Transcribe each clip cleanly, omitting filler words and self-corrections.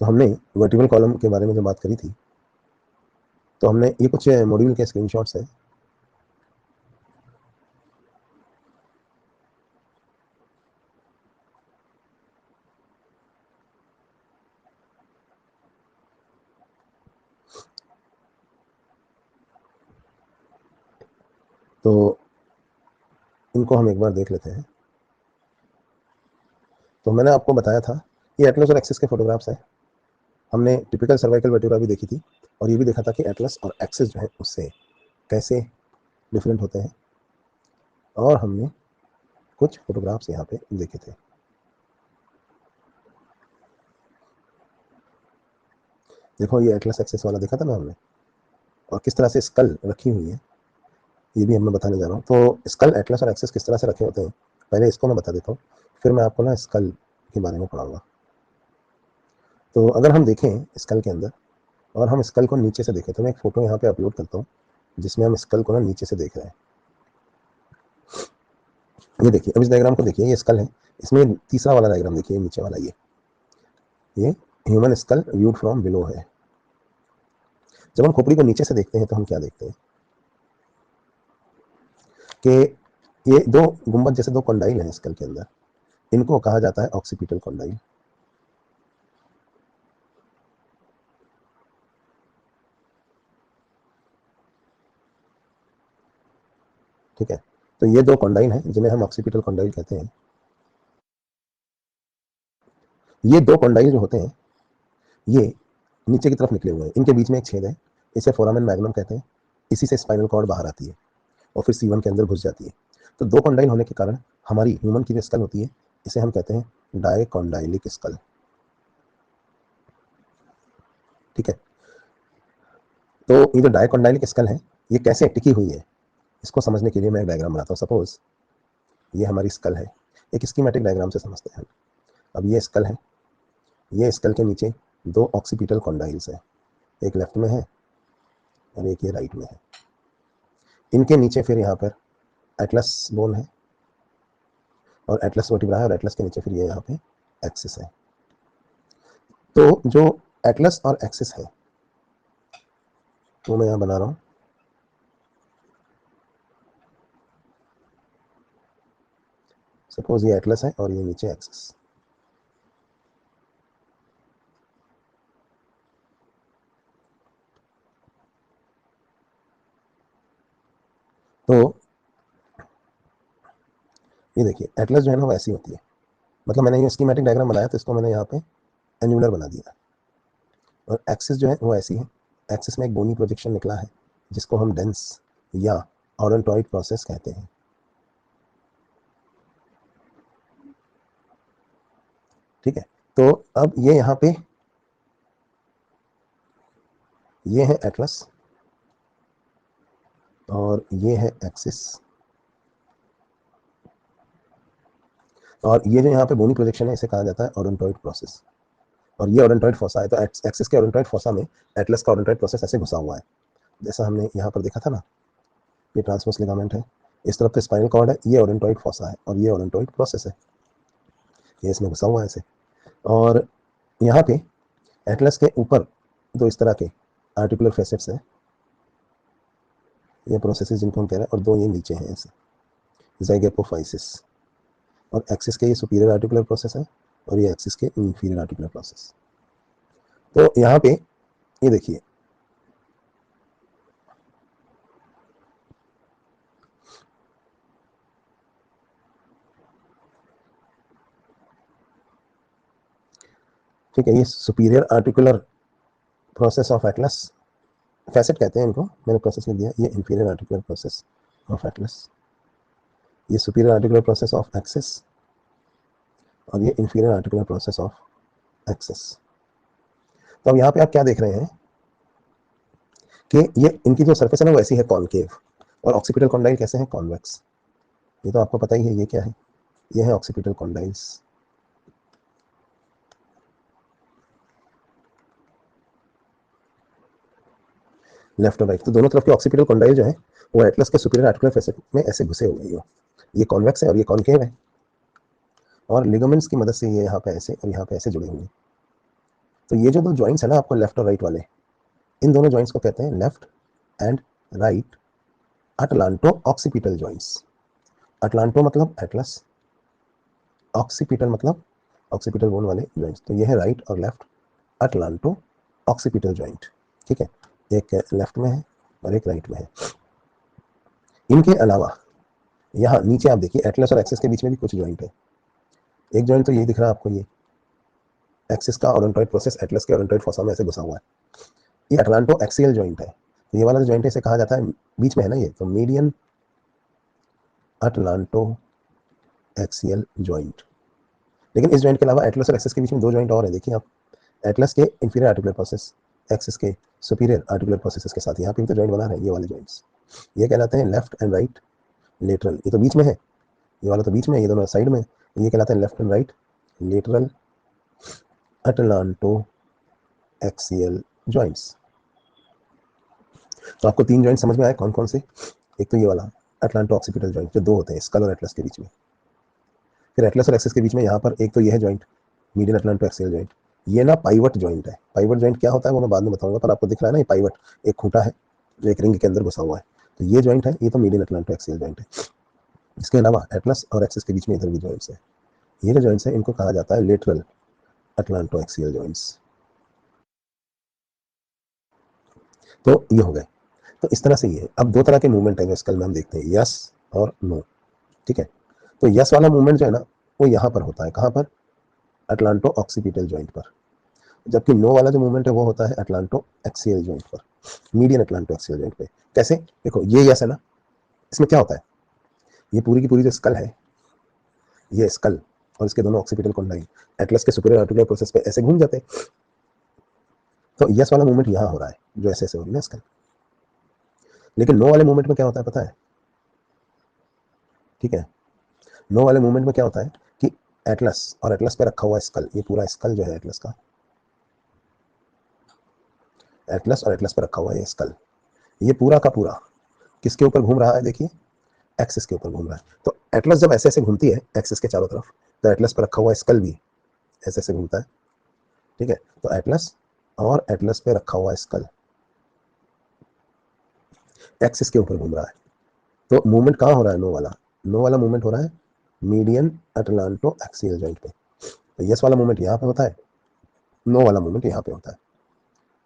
तो हमने vertical column के बारे में जब बात करी थी, तो हमने ये कुछ मॉड्यूल के स्क्रीनशॉट्स हैं। तो इनको हम एक बार देख लेते हैं। तो मैंने आपको बताया था ये एटलस और एक्सिस के फोटोग्राफ्स हैं। हमने टिपिकल सर्वाइकल वर्टिब्रा भी देखी थी और ये भी देखा था कि एटलस और एक्सिस जो है उससे कैसे डिफरेंट होते हैं, और हमने कुछ फोटोग्राफ्स यहाँ पे देखे थे। देखो ये एटलस एक्सिस वाला देखा था ना हमने, और किस तरह से स्कल रखी हुई है ये भी मैं बताने जा रहा हूँ। तो स्कल, एटलस और एक्सिस किस तरह से रखे होते हैं पहले इसको मैं बता देता हूँ, फिर मैं आपको ना स्कल के बारे में पढ़ाऊंगा। तो अगर हम देखें स्कल के अंदर और हम स्कल को नीचे से देखें, तो मैं एक फोटो यहाँ पे अपलोड करता हूँ जिसमें हम स्कल को ना नीचे से देख रहे हैं। ये देखिए, अब इस डायग्राम को देखिए, ये स्कल है। इसमें तीसरा वाला डायग्राम देखिए, नीचे वाला ये human school viewed from below है। जब हम खोपड़ी को नीचे से देखते हैं तो हम क्या देखते हैं कि ये दो गुंबद जैसे दो कॉन्डाइल हैं स्कल के अंदर, इनको कहा जाता है ऑक्सीपिटल कॉन्डाइल। ठीक है, तो ये दो कॉन्डाइल हैं जिन्हें हम ऑक्सीपिटल कॉन्डाइल कहते हैं। ये दो कॉन्डाइल जो होते हैं ये नीचे की तरफ निकले हुए हैं, इनके बीच में एक छेद है, इसे फोरामेन मैग्नम कहते हैं। इसी से स्पाइनल कॉर्ड बाहर आती है और फिर C1 के अंदर घुस जाती है। तो दो कॉन्डाइल होने के कारण हमारी ह्यूमन की जो स्कल होती है इसे हम कहते हैं डायकॉन्डाइलिक स्कल। ठीक है, तो ये जो डायकॉन्डाइलिक स्कल है ये कैसे टिकी हुई है इसको समझने के लिए मैं एक डायग्राम बनाता हूँ। सपोज ये हमारी स्कल है, एक स्कीमेटिक डायग्राम से समझते हैं। अब ये स्कल है, ये स्कल के नीचे दो ऑक्सीपिटल कॉन्डाइल्स है, एक लेफ्ट में है और एक ये राइट में है। इनके नीचे फिर यहाँ पर एटलस बोन है और एटलस वर्टिब्रा है, और एटलस के नीचे फिर ये यहाँ पे एक्सिस है। तो जो एटलस और एक्सिस है वो मैं यहाँ बना रहा हूँ। सपोज ये एटलस है और ये नीचे एक्सिस। तो ये देखिए, एटलस जो है ना वो ऐसी होती है, मतलब मैंने ये स्कीमेटिक डायग्राम बनाया तो इसको मैंने यहाँ पे एन्यूलर बना दिया, और एक्सिस जो है वो ऐसी है। एक्सिस में एक बोनी प्रोजेक्शन निकला है जिसको हम डेंस या ऑडोंटॉइड प्रोसेस कहते हैं। ठीक है, तो अब ये यहाँ पे ये है एटलस और ये है एक्सिस, और ये जो यहाँ पे बोनी प्रोजेक्शन है इसे कहा जाता है ऑडोंटॉइड प्रोसेस। और ये ऑडोंटॉइड फोसा है, तो एक्सिस के ऑडोंटॉइड फोसा में एटलस का ऑडोंटॉइड प्रोसेस ऐसे घुसा हुआ है, जैसा हमने यहाँ पर देखा था ना। ये ट्रांसवर्स लिगामेंट है, इस तरफ तो स्पाइनल कॉर्ड है, ये ऑडोंटॉइड फोसा है और ये ऑडोंटॉइड प्रोसेस है, ये इसमें घुसा हुआ है ऐसे। और यहाँ पे एटलस के ऊपर दो इस तरह के आर्टिकुलर फेसेट्स हैं, ये प्रोसेसेस जिनको हम कह रहे हैं, और दो ये नीचे हैं ऐसे, ज़ाइगोपोफाइसिस। और एक्सिस के ये सुपीरियर आर्टिकुलर प्रोसेस है और ये एक्सिस के इंफीरियर आर्टिकुलर प्रोसेस। तो यहाँ पे ये देखिए, ठीक है, ये superior articular process of atlas, facet कहते हैं इनको, मैंने प्रोसेस लिख दिया। ये inferior articular process of atlas, ये superior articular process of axis, और ये inferior articular process of axis. तो अब यहाँ पे आप क्या देख रहे हैं कि ये इनकी जो सरफेस है ना वो ऐसी है कॉनकेव, और ऑक्सीपिटल कॉन्डाइल कैसे हैं, कॉन्वेक्स। ये तो आपको पता ही है, ये क्या है, ये है ऑक्सीपिटल कॉन्डाइल्स। लेफ्ट और राइट, तो दोनों तरफ के ऑक्सीपिटल कॉन्डाइल जो है वो एटलस के सुपीरियर आर्टिकुलर फेसेट में ऐसे घुसे हुए हैं। ये कॉन्वेक्स है और ये कॉनकेव है, और लिगामेंट्स की मदद से ये यहाँ पे ऐसे और यहाँ पे ऐसे जुड़े हुए हैं। तो ये जो दो जॉइंट्स है ना आपको लेफ्ट और राइट वाले, इन दोनों जॉइंट्स को कहते हैं left and right atlanto occipital joints. Atlanto मतलब एटलस, ऑक्सीपिटल मतलब ऑक्सीपिटल बोन वाले जॉइंट्स। तो ये है राइट और लेफ्ट अटलांटो ऑक्सीपिटल जॉइंट। ठीक है, एक लेफ्ट में है और एक राइट में है। इनके अलावा यहाँ नीचे आप देखिए एटलस और एक्सिस के बीच में भी कुछ जॉइंट है। एक जॉइंट तो ये दिख रहा है आपको, ये एक्सिस का ओडोंटॉइड प्रोसेस एटलस के ओडोंटॉइड फोसा में ऐसे घुसा हुआ है, ये अटलांटो एक्सियल जॉइंट है। तो ये वाला जो जॉइंट है इसे कहा जाता है, बीच में है ना ये, तो मीडियन अटलांटो एक्सियल जॉइंट। लेकिन इस जॉइंट के अलावा एटलस और एक्सिस के बीच में दो जॉइंट और है, देखिए आप, एटलस के इंफीरियर आर्टिकुलर प्रोसेस, एक्सिस के सुपीरियर आर्टिकुलर प्रोसेस के साथ यहाँ पे भी तो जॉइंट बना रहे हैं, ये वाले जॉइंट्स, ये कहलाते हैं लेफ्ट एंड राइट लेटरल। ये तो बीच में है, ये वाला तो बीच में है, ये दोनों साइड में, ये कहलाते हैं left and right lateral atlanto axial joints. तो आपको तीन जॉइंट समझ में आए कौन कौन से? एक तो ये वाला अटलांटो ऑक्सीपिटल जॉइंट जो दो होते हैं स्कल और एटलस के बीच में, फिर एटलस और एक्सिस के बीच में यहाँ पर एक तो ये है joint median atlanto axial joint. ये ना पाइवट जॉइंट है। पाइवट जॉइंट क्या होता है वो मैं बाद में बताऊंगा, पर आपको दिख रहा है ना ये पाइवट, एक खूंटा है जो एक रिंग के अंदर घुसा हुआ है, तो ये जॉइंट है, ये तो मीडियन अटलांटो एक्सियल जॉइंट है। इसके अलावा एटलस और एक्सिस के बीच में इधर भी जॉइंट्स है, ये जो जॉइंट्स है इनको कहा जाता है लेटरल अटलांटो एक्सियल जॉइंट्स। तो ये हो गए। तो इस तरह से ये अब दो तरह के मूवमेंट है जो स्कल में हम देखते हैं, यस और नो। ठीक है, तो यस वाला मूवमेंट जो है ना वो यहाँ पर होता है, कहाँ पर? अटलांटो ऑक्सीपिटल जॉइंट पर। जबकि नो वाला जो मूवमेंट है वो होता है अटलांटो एक्सियल जॉइंट पर, मीडियन अटलांटो एक्सियल जॉइंट पे। कैसे? देखो ये यस है ना, इसमें क्या होता है, ये पूरी की पूरी जो स्कल है, ये स्कल और इसके दोनों ऑक्सीपिटल कॉन्डाइल एटलस के सुपीरियर आर्टिकुलर प्रोसेस पे ऐसे घूम जाते हैं। तो यस वाला मूवमेंट यहाँ हो रहा है जो ऐसे ऐसे हो रही है स्कल। लेकिन नो वाले मूवमेंट में क्या होता है पता है? ठीक है, नो वाले मूवमेंट में क्या होता है कि एटलस और एटलस पे रखा हुआ स्कल, ये पूरा स्कल जो है एटलस का, एटलस और एटलस पे रखा हुआ ये स्कल, ये पूरा का पूरा किसके ऊपर घूम रहा है? देखिए एक्सिस के ऊपर घूम रहा है। तो एटलस जब ऐसे ऐसे घूमती है एक्सिस के चारों तरफ, तो एटलस पर रखा हुआ स्कल भी ऐसे ऐसे घूमता है। ठीक है, तो एटलस और एटलस पे रखा हुआ स्कल एक्सिस के ऊपर घूम रहा है। तो मूवमेंट कहाँ हो रहा है? नो वाला, नो वाला मूवमेंट हो रहा है मीडियन अटलांटो एक्सियल जॉइंट पे। तो यस वाला मूवमेंट यहाँ पे होता है, नो वाला मूवमेंट यहाँ पे होता है।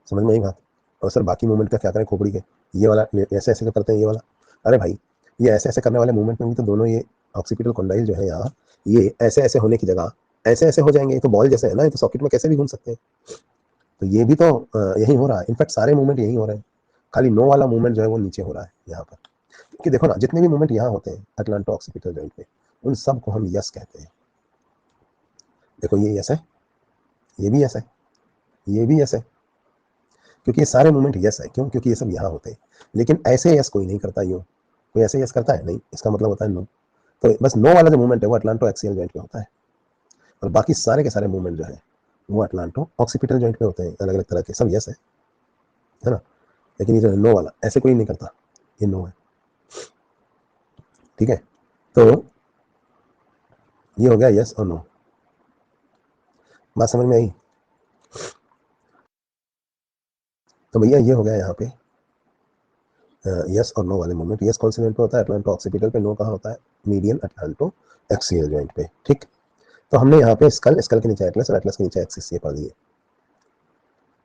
समझ में आई बात? और सर बाकी मूवमेंट का क्या करें खोपड़ी के, ये वाला ऐसे ऐसे करते हैं ये वाला, अरे भाई ये ऐसे ऐसे करने वाले मूवमेंट में भी तो दोनों ये ऑक्सीपिटल कॉन्डाइल जो है यहाँ, ये ऐसे ऐसे होने की जगह ऐसे ऐसे हो जाएंगे। ये तो बॉल जैसे है ना, ये तो सॉकेट में कैसे भी घूम सकते हैं। तो ये भी तो यही हो रहा है, इनफैक्ट सारे मूवमेंट यही हो रहे हैं, खाली नो वाला मूवमेंट जो है वो नीचे हो रहा है यहाँ पर। कि देखो ना जितने भी मूवमेंट यहाँ होते हैं अटलांटो ऑक्सीपिटल जॉइंट पे, उन सब को हम यस कहते हैं। देखो ये यस है, ये भी यस है, ये भी यस है, क्योंकि ये सारे मूवमेंट यस है। क्यों? क्योंकि ये सब यहाँ होते हैं। लेकिन ऐसे यस कोई नहीं करता, यूँ कोई ऐसे यस करता है नहीं, इसका मतलब होता है नो। तो बस नो वाला जो मूवमेंट है वो अटलांटो एक्सियल जॉइंट पे होता है, और बाकी सारे के सारे मूवमेंट जो है वो अटलांटो ऑक्सीपिटल जॉइंट पे होते हैं, अलग अलग तरह के, सब यस है ना। लेकिन ये जो नो वाला ऐसे कोई नहीं करता, ये नो है। ठीक है, तो ये हो गया यस और नो। बात समझ में आई? तो भैया ये हो गया यहाँ पे यस और नो वाले मूवमेंट। यस कौन से जॉइंट पे होता है? अटलांटो ऑक्सीपिटल पे। नो कहाँ होता है? मीडियन अटलांटो एक्सियल जॉइंट पे। ठीक, तो हमने यहाँ पे स्कल, स्कल के नीचे एटलस और एटलस के नीचे एक्सिस ये पढ़ दिए।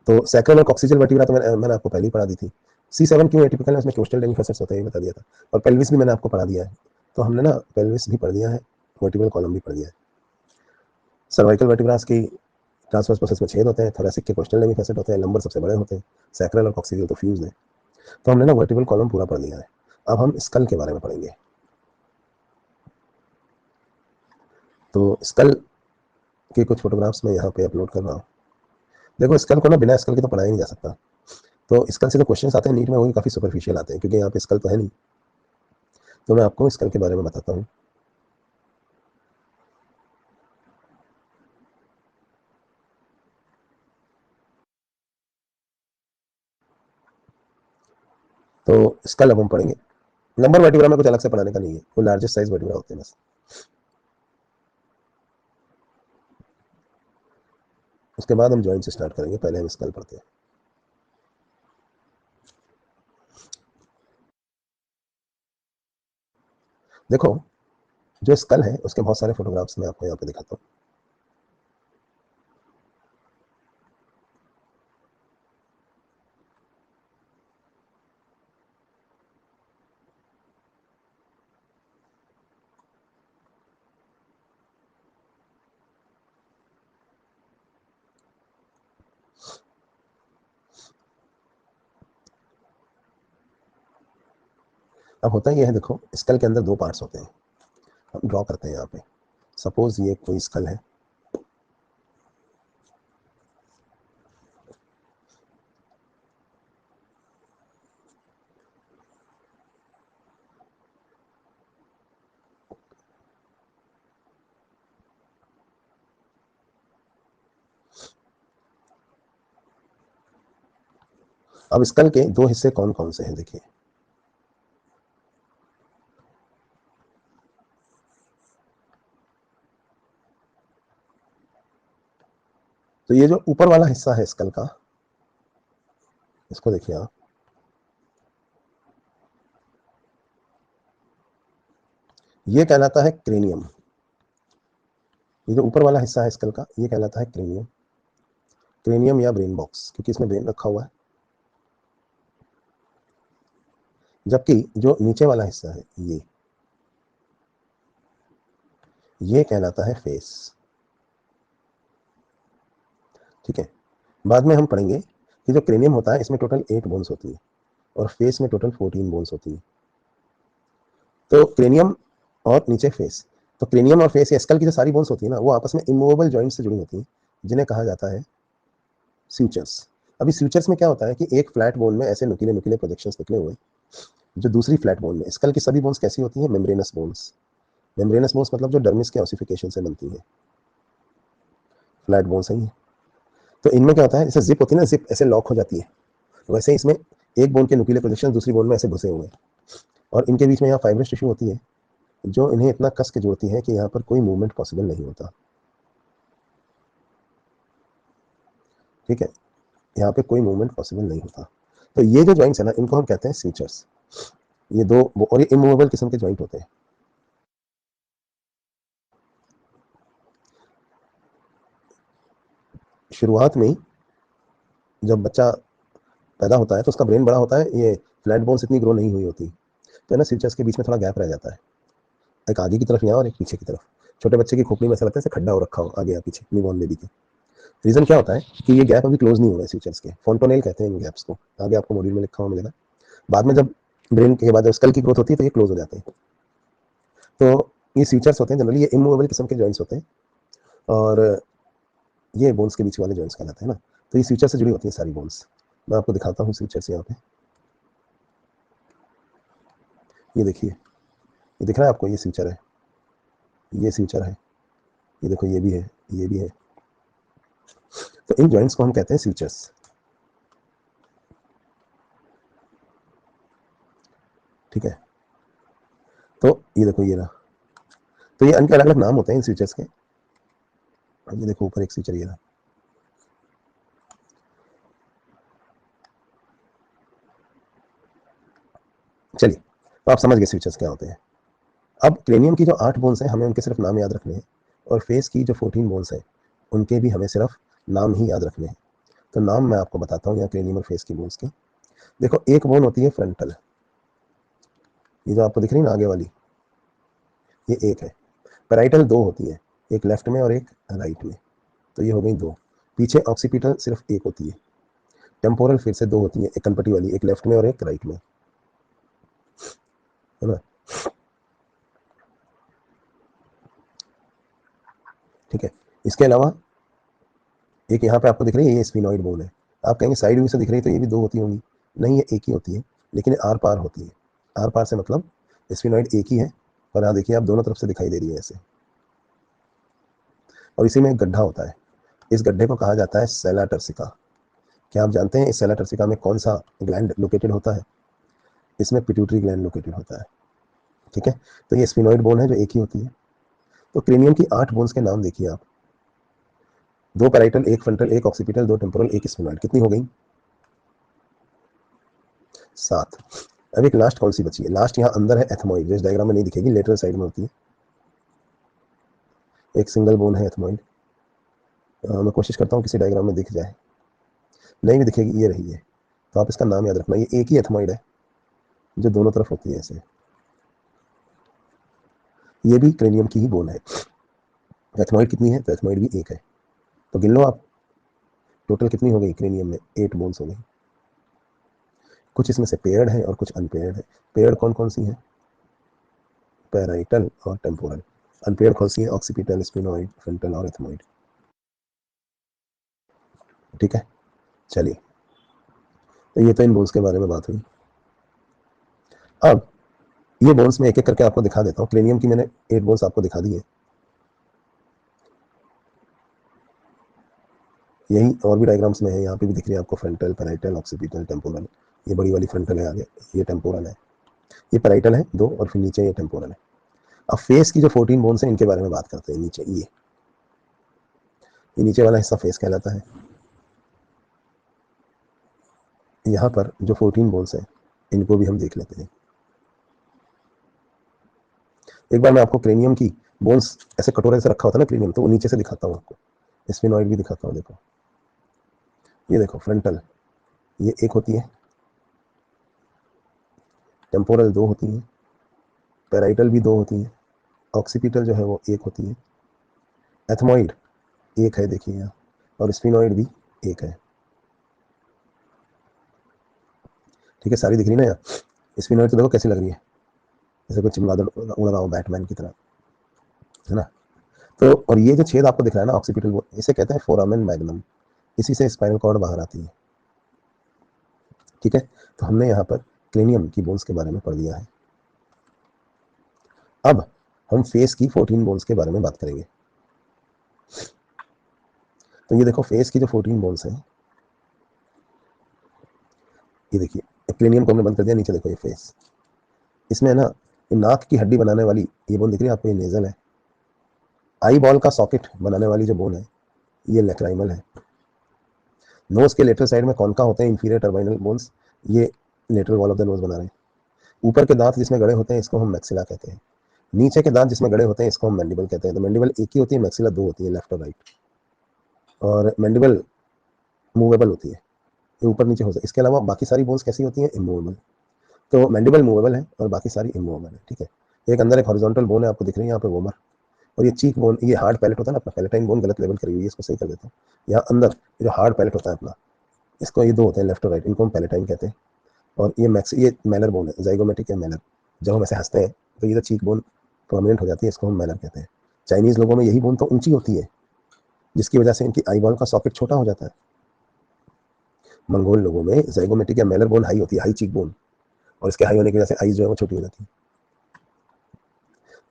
तो सैक्रल और कॉक्सिजल वर्टिब्रा तो मैंने आपको पहले ही पढ़ा दी थी। C7 क्यों एटिपिकल है? उसमें कोस्टल डेमिफेसेट्स होते हैं, ये बता दिया था। और पेल्विस भी मैंने आपको पढ़ा दिया है, तो हमने ना पेल्विस भी पढ़ दिया है, वर्टिब्रल कॉलम भी पढ़ दिया है। सर्वाइकल वर्टिब्रास की ट्रांसवर्स प्रोसेस में छेद होते हैं, थोरेसिक के कोस्टल डेमिफेसेट होते हैं, लंबर सबसे बड़े होते हैं, सैक्रल और कॉक्सिजल तो फ्यूज है। तो हमने ना वर्टिब्रल कॉलम पूरा पढ़ लिया है। अब हम स्कल के बारे में पढ़ेंगे। तो स्कल के कुछ फोटोग्राफ्स मैं यहाँ पे अपलोड कर रहा हूँ। देखो स्कल को ना बिना स्कल के तो पढ़ाया नहीं जा सकता। तो स्कल से जो क्वेश्चंस आते हैं नीट में वो भी काफ़ी सुपरफिशियल आते हैं, क्योंकि यहाँ पे स्कल तो है नहीं। तो मैं आपको स्कल के बारे में बताता हूँ। तो स्कल अब हम पढ़ेंगे। नंबर वर्टिब्रा में कुछ अलग से पढ़ाने का नहीं है, वो लार्जेस्ट साइज वर्टिब्रा होते हैं बस। उसके बाद हम जॉइंट से स्टार्ट करेंगे, पहले हम स्कल पढ़ते हैं। देखो जो स्कल है उसके बहुत सारे फोटोग्राफ्स मैं आपको यहाँ पे दिखाता हूँ। अब होता ही है, देखो स्कल के अंदर दो पार्ट्स होते हैं, हम ड्रॉ करते हैं यहाँ पे। सपोज ये कोई स्कल है, अब स्कल के दो हिस्से कौन कौन से हैं देखिए। तो ये जो ऊपर वाला हिस्सा है स्कल का, इसको देखिए आप, ये कहलाता है क्रेनियम। ये जो ऊपर वाला हिस्सा है स्कल का, ये कहलाता है क्रेनियम, क्रेनियम या ब्रेन बॉक्स, क्योंकि इसमें ब्रेन रखा हुआ है। जबकि जो नीचे वाला हिस्सा है ये कहलाता है फेस। ठीक है, बाद में हम पढ़ेंगे कि जो क्रेनियम होता है इसमें टोटल 8 बोन्स होती है और फेस में टोटल 14 बोन्स होती है। तो क्रेनियम और नीचे फेस, तो क्रेनियम और फेस या स्कल की जो सारी बोन्स होती है ना, वो आपस में इमूवेबल जॉइंट से जुड़ी होती हैं, जिन्हें कहा जाता है स्यूचर्स। अभी स्यूचर्स में क्या होता है कि एक फ्लैट बोन में ऐसे नुकीले नुकीले प्रोजेक्शंस निकले हुए, जो दूसरी फ्लैट बोन में, स्कल की सभी बोन्स कैसी होती हैं, मेम्ब्रेनस बोन्स। मेम्ब्रेनस बोन्स मतलब जो डर्मिस के ऑसिफिकेशन से बनती है, फ्लैट बोन्स है। तो इनमें क्या होता है, जैसे जिप होती है ना, जिप ऐसे लॉक हो जाती है, वैसे इसमें एक बोन के नुकीले प्रोजेक्शन दूसरी बोन में ऐसे घुसे हुए हैं, और इनके बीच में यहाँ फाइब्रस टिश्यू होती है जो इन्हें इतना कस के जोड़ती है कि यहाँ पर कोई मूवमेंट पॉसिबल नहीं होता। ठीक है, यहाँ पे कोई मूवमेंट पॉसिबल नहीं होता। तो ये जो जॉइंट्स है ना, इनको हम कहते हैं स्यूचर्स। ये दो, और ये इमूवेबल किस्म के जॉइंट होते हैं। शुरुआत में जब बच्चा पैदा होता है तो उसका ब्रेन बड़ा होता है, ये फ्लैट बोन्स इतनी ग्रो नहीं हुई होती, तो है ना स्यूचर्स के बीच में थोड़ा गैप रह जाता है, एक आगे की तरफ यहाँ और एक पीछे की तरफ। छोटे बच्चे की खोपड़ी में ऐसा लगता है खड्डा हो रखा हो आगे या पीछे, न्यूबॉर्न बेबी के। रीजन क्या होता है कि ये गैप अभी क्लोज नहीं हुआ है स्यूचर्स के, फोन्टोनेल कहते हैं इन गैप्स को, आगे आपको मॉड्यूल में लिखा हुआ मिलेगा। बाद में जब ब्रेन के बाद जब स्कल की ग्रोथ होती है तो ये क्लोज हो जाते हैं। तो ये स्यूचर्स होते हैं, जनरली ये इमूवेबल किस्म के जॉइंट्स होते हैं, और ये बोन्स के बीच वाले जॉइंट्स कहलाते हैं ना। तो ये स्यूचर से जुड़ी होती है सारी बोन्स। मैं आपको दिखाता हूँ स्यूचर्स यहाँ पे। ये देखिए, ये दिख रहा है आपको, ये स्यूचर है, ये स्यूचर है, ये देखो ये भी है, ये भी है। तो इन जॉइंट्स को हम कहते हैं स्यूचर्स। ठीक है, तो ये देखो ये रहा। तो ये इनके अलग अलग नाम होते हैं इन स्यूचर्स के। ये देखो ऊपर एक स्यूचर ये रहा। चलिए, तो आप समझ गए स्यूचर्स क्या होते हैं। अब क्रेनियम की जो 8 बोन्स हैं, हमें उनके सिर्फ नाम याद रखने हैं, और फेस की जो 14 बोन्स हैं, उनके भी हमें सिर्फ नाम ही याद रखने हैं। तो नाम मैं आपको बताता हूँ यहाँ क्रेनियम और फेस की बोन्स के। देखो एक बोन होती है फ्रंटल, ये जो आपको दिख रही है ना आगे वाली, ये एक है। पैराइटल दो होती है, एक लेफ्ट में और एक राइट में, तो ये हो गई दो। पीछे ऑक्सीपिटल सिर्फ एक होती है। टेम्पोरल फिर से दो होती है, एक कनपटी वाली, एक लेफ्ट में और एक राइट में, है ना। ठीक है, इसके अलावा एक यहाँ पे आपको दिख रही है, ये स्फिनॉइड बोन है। आप कहेंगे साइड व्यू से दिख रही है तो ये भी दो होती होंगी, नहीं ये एक ही होती है, लेकिन आर पार होती है। आर पार से मतलब स्फिनॉइड एक ही है, और यहाँ देखिए आप दोनों तरफ से दिखाई दे रही है ऐसे, और इसी में एक गड्ढा होता है। इस गड्ढे को कहा जाता है सेला टर्सिका। क्या आप जानते हैं इस सेला टर्सिका में कौन सा ग्लैंड लोकेटेड होता है? इसमें पिट्यूटरी ग्लैंड लोकेटेड होता है। ठीक है, तो ये स्फिनॉइड बोन है जो एक ही होती है। तो क्रेनियम की 8 बोन्स के नाम देखिए आप। 2 parietal, 1 frontal, 1 occipital, 2 temporal, 1 sphenoid, कितनी हो गई? 7। अब एक लास्ट कौन सी बची है? लास्ट यहाँ अंदर है एथमोइड, जो इस डायग्राम में नहीं दिखेगी, लेटरल साइड में होती है। एक सिंगल बोन है एथमोइड। मैं कोशिश करता हूँ किसी डायग्राम में दिख जाए, नहीं भी दिखेगी, ये रही है। तो आप इसका नाम याद रखना, ये एक ही एथमोइड है जो दोनों तरफ होती है ऐसे। ये भी क्रेनियम की ही बोन है। एथमोइड कितनी है? तो एथमोइड भी 1 है। तो गिन लो आप, टोटल कितनी हो गई क्रेनियम में? 8 बोन्स हो गई। कुछ इसमें से पेयर्ड है और कुछ अनपेयर्ड है। पेयर्ड कौन कौन सी है? पैराइटल और टेम्पोरल। अनपेयर्ड कौन सी है? ऑक्सीपिटल, स्फेनॉइड, फ्रंटल और एथमोइड। ठीक है, चलिए, तो ये तो इन बोन्स के बारे में बात हुई। अब ये बोन्स में एक एक करके आपको दिखा देता हूँ। क्रेनियम की मैंने 8 बोन्स आपको दिखा दी है। यही और भी डायग्राम्स में है, यहाँ पे भी दिख रही है आपको, फ्रंटल, पैराइटल, ऑक्सीपिटल, टेम्पोरल। ये बड़ी वाली फ्रंटल है, आगे ये टेम्पोरल है, ये पैराइटल है 2, और फिर नीचे ये टेम्पोरल है। अब फेस की जो 14 बोन्स हैं, इनके बारे में बात करते हैं। नीचे ये नीचे वाला हिस्सा फेस कहलाता है। यहाँ पर जो 14 बोन्स हैं, इनको भी हम देख लेते हैं। एक बार मैं आपको क्रेनियम की बोन्स ऐसे कटोरे से रखा होता है ना क्रेनियम, तो वो नीचे से दिखाता हूँ आपको। स्फेनॉइड भी दिखाता हूँ, देखो, ये देखो फ्रंटल, ये 1 होती है, टेम्पोरल 2 होती है, पैराइटल भी 2 होती है, ऑक्सीपिटल जो है वो 1 होती है, एथमोइड 1 है, देखिए यहाँ, और स्फेनॉइड भी 1 है। ठीक है, सारी दिख रही ना यहाँ। स्फेनॉइड तो देखो कैसी लग रही है, जैसे कोई चमगादड़ उड़ रहा हो बैटमैन की तरह, है ना। तो और ये जो छेद आपको दिख रहा है ना ऑक्सीपिटल, वो इसे कहते हैं फोरामेन मैग्नम, इसी से स्पाइनल कॉर्ड बाहर आती है। ठीक है, तो हमने यहाँ पर क्रेनियम की बोन्स के बारे में पढ़ लिया है। अब हम फेस की 14 बोन्स के बारे में बात करेंगे। तो ये देखो, फेस की जो 14 बोन्स हैं, ये देखिए, क्रेनियम को हमने बंद कर दिया, नीचे देखो ये फेस, इसमें है ना, ये नाक की हड्डी बनाने वाली ये बोन दिख रही है आपको, ये नेजल है। आई बॉल का सॉकेट बनाने वाली जो बोन है, ये लैक्राइमल है। नोज के लेटरल साइड में कौन का होते हैं? इंफीरियर टर्बाइनल बोन्स, ये lateral wall of the nose बना रहे हैं। ऊपर के दांत जिसमें गड़े होते हैं, इसको हम मैक्सिला कहते हैं। नीचे के दांत जिसमें गड़े होते हैं, इसको हम मैंडिबल कहते हैं। तो मैंडिबल 1 ही होती है, मैक्सिला 2 होती है, लेफ्ट और राइट। और मैंडिबल मूवेबल होती है, ये ऊपर नीचे हो सकता है। इसके अलावा बाकी सारी बोन्स कैसी होती हैं? इमूवेबल। तो मैंडिबल मूवेबल है और बाकी सारी इमूवेबल है। ठीक है, एक अंदर एक हॉरिजॉन्टल बोन है, आपको दिख रही है यहाँ पे, वोमर। और ये चीक बोन, ये हार्ड पैलेट होता है ना अपना, पैलेटाइन बोन गलत लेवल करी हुई है, इसको सही कर देता हूँ। यहाँ अंदर जो हार्ड पैलेट होता है अपना, इसको ये 2 होते हैं, लेफ्ट और राइट, इनको हम पैलेटाइन कहते हैं। और ये मैलर बोन है, जाइगोमेटिक या मैलर। जब हम ऐसे हंसते हैं तो ये जो चीक बोन प्रोमिनेंट हो जाती है, इसको हम मैलर कहते हैं। चाइनीज लोगों में यही बोन तो ऊंची होती है, जिसकी वजह से इनकी आई बॉल का सॉकेट छोटा हो जाता है। मंगोल लोगों में जाइगोमेटिक या मैलर बोन हाई होती है, हाई चीक बोन, और इसके हाई होने की वजह से आईज जो है वो छोटी हो जाती है।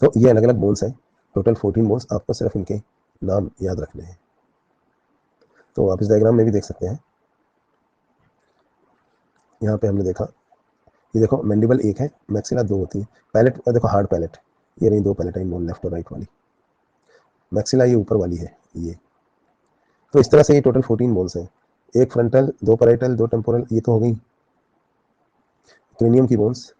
तो ये अलग अलग बोन्स हैं, टोटल 14 बोन्स, आपको सिर्फ इनके नाम याद रखने हैं। तो आप इस डायग्राम में भी देख सकते हैं, यहाँ पे हमने देखा, ये देखो मैंडिबल 1 है, मैक्सिला 2 होती है, पैलेट देखो हार्ड पैलेट, ये रही 2 पैलेटाइन बोन, लेफ्ट और राइट वाली। मैक्सिला ये ऊपर वाली है ये। तो इस तरह से ये टोटल 14 बोन्स हैं, 1 फ्रंटल, 2 पैराइटल, 2 टेम्पोरल, ये तो हो गई क्रेनियम की बोन्स।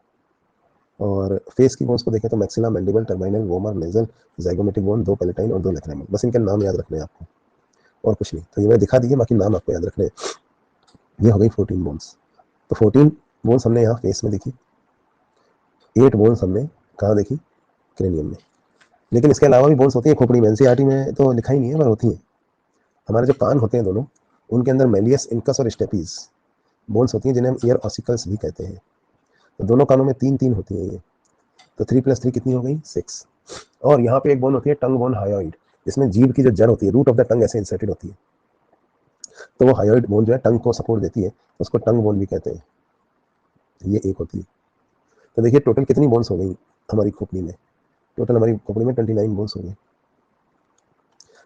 और फेस की बोन्स को देखें तो maxilla, mandible, turbinal, vomer, nasal, zygomatic bone, 2 palatine और 2 लैक्राइमल, बस इनके नाम याद रखने हैं आपको, और कुछ नहीं। तो ये मैं दिखा दिए, बाकी नाम आपको याद रखने हैं। ये हो गई 14 बोन्स। तो 14 बोन्स हमने यहाँ फेस में देखी, 8 बोन्स हमने कहाँ देखी? क्रेनियम में। लेकिन इसके अलावा भी बोन्स होती है खोपड़ी में, एनसीईआरटी में तो लिखा ही नहीं है, पर होती है। हमारे जो कान होते हैं दोनों, उनके अंदर मेलियस, इनकस और स्टेपीज बोन्स होती हैं, जिन्हें हम ईयर ऑसिकल्स भी कहते हैं। तो दोनों कानों में 3-3 होती हैं ये। तो 3 + 3 कितनी हो गई? 6। और यहाँ पे एक बोन होती है टंग बोन हायोइड, जिसमें जीभ की जो जड़ होती है, रूट ऑफ द टंग ऐसे इंसर्टेड होती है, तो वो हायोइड बोन जो है टंग को सपोर्ट देती है, तो उसको टंग बोन भी कहते हैं। ये 1 होती है। तो देखिए टोटल कितनी बोन्स हो गई हमारी खोपड़ी में? टोटल हमारी खोपड़ी में 29 बोन्स हो गई।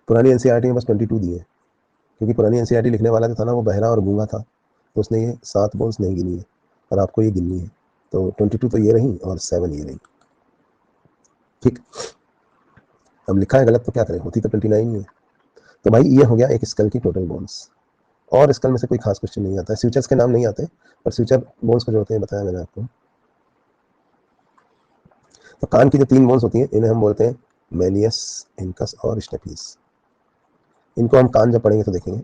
पुरानी एनसीईआरटी में बस 22 दी है, क्योंकि पुरानी एनसीईआरटी लिखने वाला जो था ना, वो बहरा और गूंगा था, तो उसने ये 7 बोन्स नहीं गिनी है, और आपको ये गिननी है। तो 22 तो ये रही और 7 ये रही। ठीक, अब लिखा है गलत तो क्या करें, होती तो 29 ही है। तो भाई ये हो गया एक स्कल की टोटल बोन्स। और स्कल में से कोई खास क्वेश्चन नहीं आता है, स्यूचर्स के नाम नहीं आते, और स्यूचर बोन्स को जो होते हैं बताया मैंने आपको। तो कान की जो 3 बोन्स होती हैं इन्हें हम बोलते हैं मेलियस, इंकस और स्टेपिस। इनको हम कान जब पढ़ेंगे तो देखेंगे।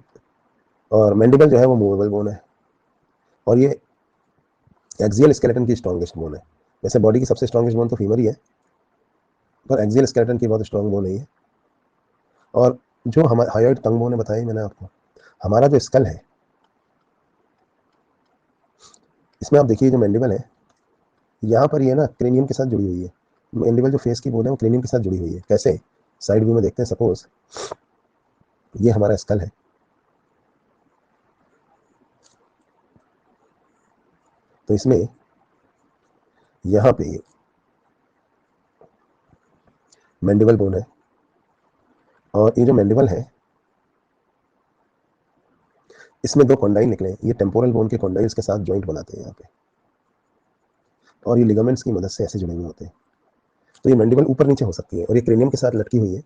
और मैंडिबल जो है वो मूवेबल बोन है, और ये एक्सियल स्केलेटन की स्ट्रॉन्गेस्ट बोन है। वैसे बॉडी की सबसे स्ट्रॉन्गेस्ट बोन तो फीमर ही है, पर एक्सियल स्केलेटन की बहुत स्ट्रॉन्ग बोन है ये। और जो हमारे हाइड टंग बोन है बताई मैंने आपको, हमारा जो स्कल है इसमें आप देखिए जो मैंडिबल है यहाँ पर ये ना क्रेनियम के साथ जुड़ी हुई है। मैंडिबल जो फेस की बोन है वो क्रेनियम के साथ जुड़ी हुई है। कैसे? साइड व्यू में देखते हैं। सपोज ये हमारा स्कल है, तो इसमें यहाँ पे मैंडिबल बोन है, और ये जो मैंडिबल है इसमें 2 कॉन्डाइन निकले, ये टेम्पोरल बोन के कॉन्डाइल्स के साथ जॉइंट बनाते हैं यहाँ पे, और ये लिगामेंट्स की मदद से ऐसे जुड़े हुए होते हैं। तो ये मैंडिबल ऊपर नीचे हो सकती है, और ये क्रेनियम के साथ लटकी हुई है।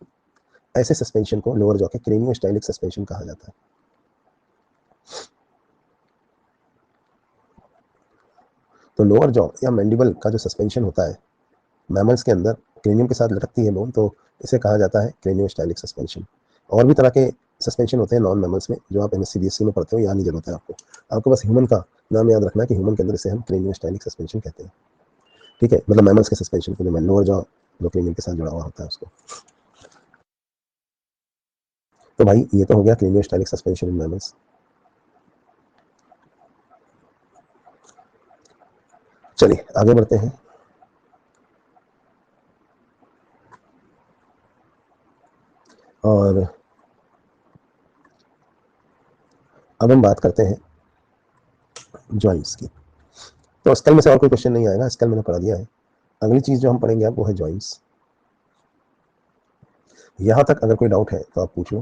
ऐसे सस्पेंशन को लोअर जॉ के क्रेनियोस्टाइलिक सस्पेंशन कहा जाता है। तो लोअर जॉ या मैंडिबल का जो सस्पेंशन होता है मैमल्स के अंदर, क्रेनियम के साथ लटकती है बोन, तो इसे कहा जाता है क्रेनियोस्टाइलिक सस्पेंशन। और भी तरह के सस्पेंशन होते हैं नॉन मैमल्स में, जो आप MSc BSc में पढ़ते हो, यहाँ नहीं जरूरत है आपको। आपको बस ह्यूमन का नाम याद रखना है कि ह्यूमन के अंदर इसे हम क्रेनियोस्टाइलिक सस्पेंशन कहते हैं। ठीक है, मतलब मैमल्स के सस्पेंशन को, जो लोअर जॉ जो क्रेनियम के साथ जुड़ा हुआ होता है उसको। तो भाई ये तो हो गया क्रेनियोस्टाइलिक सस्पेंशन इन मैमल्स। चलिए आगे बढ़ते हैं। और अब हम बात करते हैं जॉइंट्स की। तो स्कल में से और कोई क्वेश्चन नहीं आएगा, स्कल मैंने पढ़ा दिया है। अगली चीज जो हम पढ़ेंगे अब वो है जॉइंट्स। यहां तक अगर कोई डाउट है तो आप पूछ लो,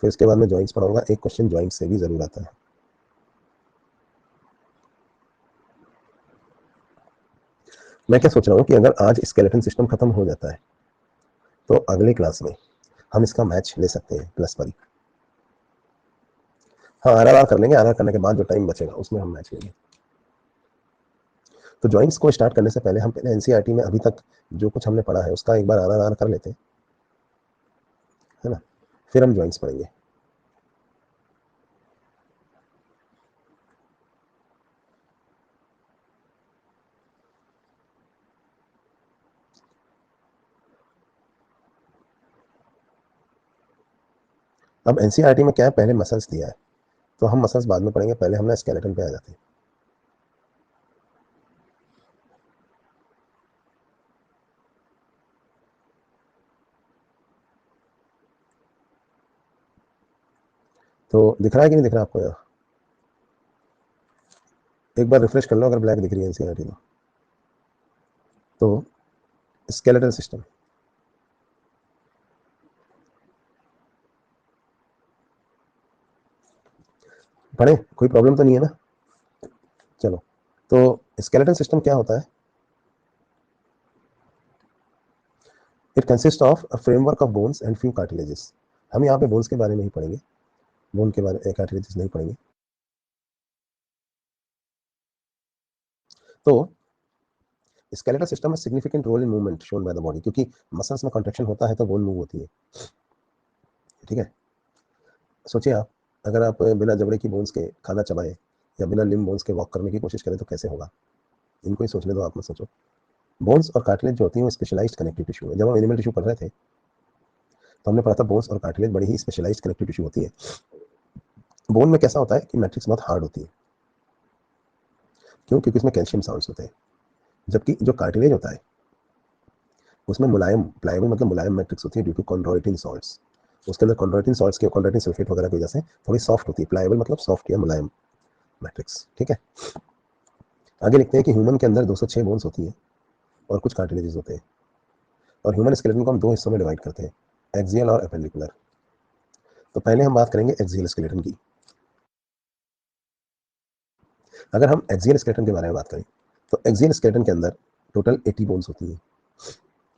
फिर उसके बाद मैं जॉइंट्स पढ़ाऊंगा। एक क्वेश्चन जॉइंट्स से भी जरूर आता है। मैं क्या सोच रहा हूँ कि अगर आज स्केलेटन सिस्टम खत्म हो जाता है तो अगले क्लास में हम इसका मैच ले सकते हैं प्लस पर। हाँ, RRR कर लेंगे, RRR करने के बाद जो टाइम बचेगा उसमें हम मैच लेंगे। तो जॉइंट्स को स्टार्ट करने से पहले हम पहले NCERT में अभी तक जो कुछ हमने पढ़ा है उसका एक बार RRR कर लेते हैं, है ना, फिर हम जॉइंट्स पढ़ेंगे। अब NCERT में क्या है, पहले मसल्स दिया है, तो हम मसल्स बाद में पढ़ेंगे, पहले हम स्केलेटन पे आ जाते हैं। तो दिख रहा है कि नहीं दिख रहा आपको? यहाँ एक बार रिफ्रेश कर लो अगर ब्लैक दिख रही है NCERT में। तो स्केलेटल सिस्टम पढ़े, कोई प्रॉब्लम तो नहीं है ना? चलो, तो स्केलेटल सिस्टम क्या होता है? It consist of a framework of bones and few cartilages. हम यहाँ पे बोन्स के बारे में ही पढ़ेंगे, बोन के बारे में कार्टिलेजेस नहीं पढ़ेंगे। तो स्केलेटल सिस्टम में significant role in movement shown by the body, क्योंकि मसल्स में कॉन्ट्रेक्शन होता है तो बोन मूव होती है। ठीक है, सोचिए आप, अगर आप बिना जबड़े की बोन्स के खाना चबाएं या बिना लिम्ब बोन्स के वॉक करने की कोशिश करें तो कैसे होगा? इनको ही सोचने दो, आप मत सोचो। बोन्स और कार्टिलेज जो होती है वो स्पेशलाइज्ड कनेक्टिव टिश्यू है। जब हम एनिमल टिश्यू पढ़ रहे थे तो हमने पढ़ा था बोन्स और कार्टिलेज बड़ी ही स्पेशलाइज्ड कनेक्टिव टिश्यू होती है। बोन में कैसा होता है कि मैट्रिक्स बहुत हार्ड होती है। क्यों? क्योंकि इसमें कैल्शियम साल्ट्स होते हैं। जबकि जो कार्टिलेज होता है उसमें मुलायम, प्लायबल मतलब मुलायम मैट्रिक्स होती है ड्यू टू कॉन्ड्रोइटिन सॉल्ट्स। उसके अंदर कॉन्ड्रोइटिन सॉल्ट्स के, कॉन्ड्रोइटिन सल्फेट वगैरह की वजह से थोड़ी सॉफ्ट होती है। प्लायबल मतलब सॉफ्ट या मुलायम मैट्रिक्स। ठीक है, आगे लिखते हैं कि ह्यूमन के अंदर 206 बोन्स होती है और कुछ कार्टिलेजेस होते हैं। और ह्यूमन स्केलेटन को हम 2 हिस्सों में डिवाइड करते हैं, एक्सियल और एपेंडिकुलर। तो पहले हम बात करेंगे एक्सियल स्केलेटन की। अगर हम एक्सियल स्केलेटन के बारे में बात करें तो एक्सियल स्केलेटन के अंदर टोटल 80 बोन्स होती है।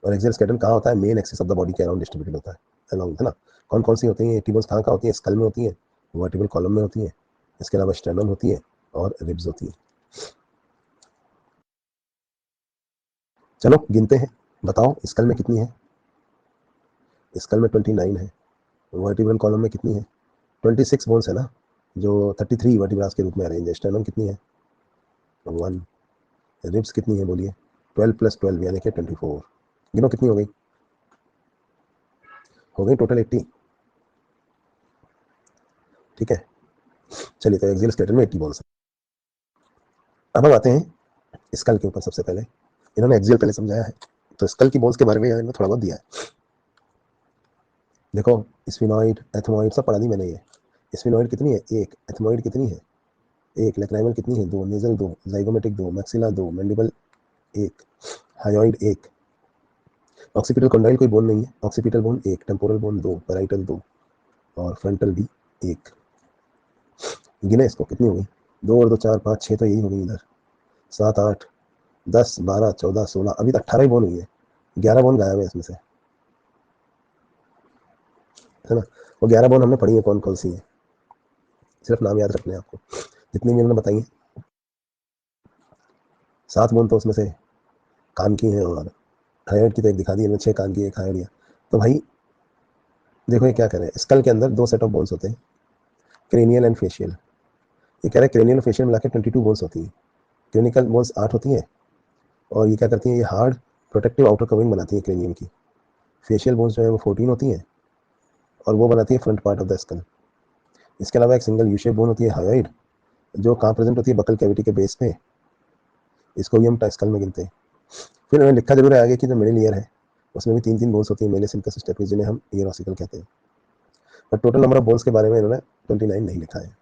और एक्सियल स्केलेटन कहाँ होता है? Main axis of the body के अराउंड डिस्ट्रीब्यूटेड होता है, अलाउंग, है ना। कौन कौन सी होती हैं? 80 बोन्स कहाँ कहाँ होती है? स्कल में होती है, वर्टिबल कॉलम में होती है, इसके अलावा स्टर्नम होती है और रिब्स होती है। चलो गिनते हैं, बताओ स्कल में कितनी है? स्कल में 29 है। वर्टिब्रल कॉलम में कितनी है? 26 बोन्स है ना, जो 33 वर्टिब्रास के रूप में अरेंज है। स्टर्नम कितनी है? 1। रिब्स कितनी है बोलिए? 12 + 12 यानी कि 24। गिनो कितनी हो गई? हो गई टोटल 80। ठीक है, चलिए तो एक्सियल स्केलेटन में 80 बोन्स है। अब हम आते हैं स्कल के ऊपर। सबसे पहले इन्होंने एक्सियल पहले समझाया है, तो स्कल की बोन्स के बारे में इन्होंने थोड़ा बहुत दिया है। देखो, स्फिनॉइड, एथमॉइड सब पढ़ा दी मैंने। ये स्फिनॉइड कितनी है? 1। एथमॉइड कितनी है? 1। लैक्राइमल कितनी है? 2। Nasal 2। Zygomatic 2। Maxilla 2। Mandible 1। Hyoid 1। Occipital condyle कोई बोन नहीं है। Occipital bone 1। Temporal bone 2। Parietal 2 और फ्रंटल भी 1। गिने इसको, कितनी हो गई? 2 और 2 4 5 6 तो यही हो गई इधर। 7 8 10 12 14 16, अभी तक 18 ही बोन हुई है। 11 बोन गायब है इसमें से, है ना। वो 11 बोन हमने पढ़ी है कौन कौन सी है, सिर्फ नाम याद रखने हैं आपको, जितनी भी हमने बताई है। 7 बोन तो उसमें से कान की है, और थायराइड की तो एक दिखा दी, 6 कान की, एक थायराइड। तो भाई देखो ये क्या कह रहे हैं, स्कल के अंदर 2 सेट ऑफ बोन्स होते हैं, क्रेनियल एंड फेशियल। ये कह रहे हैं क्रेनियल और फेशियल मिलाकर 22 बोन्स होती है। क्लिनिकल बोन्स 8 होती हैं, और ये क्या करती हैं, ये हार्ड प्रोटेक्टिव आउटर कवरिंग बनाती है क्रेनियम की। फेशियल बोन्स जो है वो 14 होती हैं, और वो बनाती है front part of the skull. इसके अलावा एक सिंगल यू शेप बोन होती है हायोइड, जो कहाँ प्रेजेंट होती है? बकल कैविटी के बेस पे। इसको भी हम स्कल में गिनते हैं। फिर उन्होंने लिखा जरूर है आगे कि जो मिडिल ईयर है उसमें भी 3 बोन्स होती है, मेले सिल्कस स्टेपिस, जिन्हें हम ईयर ऑसिकल कहते हैं। पर टोटल नंबर ऑफ बोन्स के बारे में इन्होंने 29 नहीं लिखा है।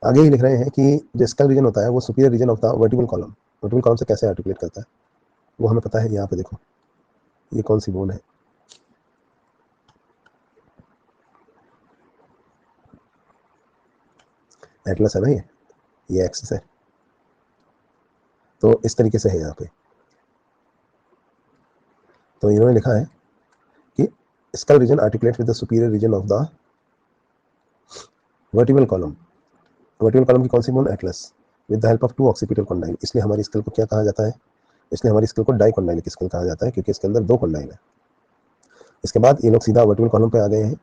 आगे ही लिख रहे हैं कि जो स्कल रीजन होता है वो superior region of the vertebral column. Vertebral column से कैसे आर्टिकुलेट करता है वो हमें पता है। यहाँ पे देखो, ये कौन सी बोन है? एटलस है ना, ये एक्सिस है। तो इस तरीके से है यहाँ पे। तो इन्होंने लिखा है कि skull region articulate with the superior region of the vertebral column. Vertebral column की कौन सी bone? Atlas, with the help of 2 occipital condyle. इसलिए हमारी स्कल को क्या कहा जाता है? इसलिए हमारी स्कल को डाइकोंडाइलिक स्कल कहा जाता है, क्योंकि इसके अंदर 2 कंडाइल है। इसके बाद ये लोग सीधा वर्टिबल कॉलम पे आ गए हैं,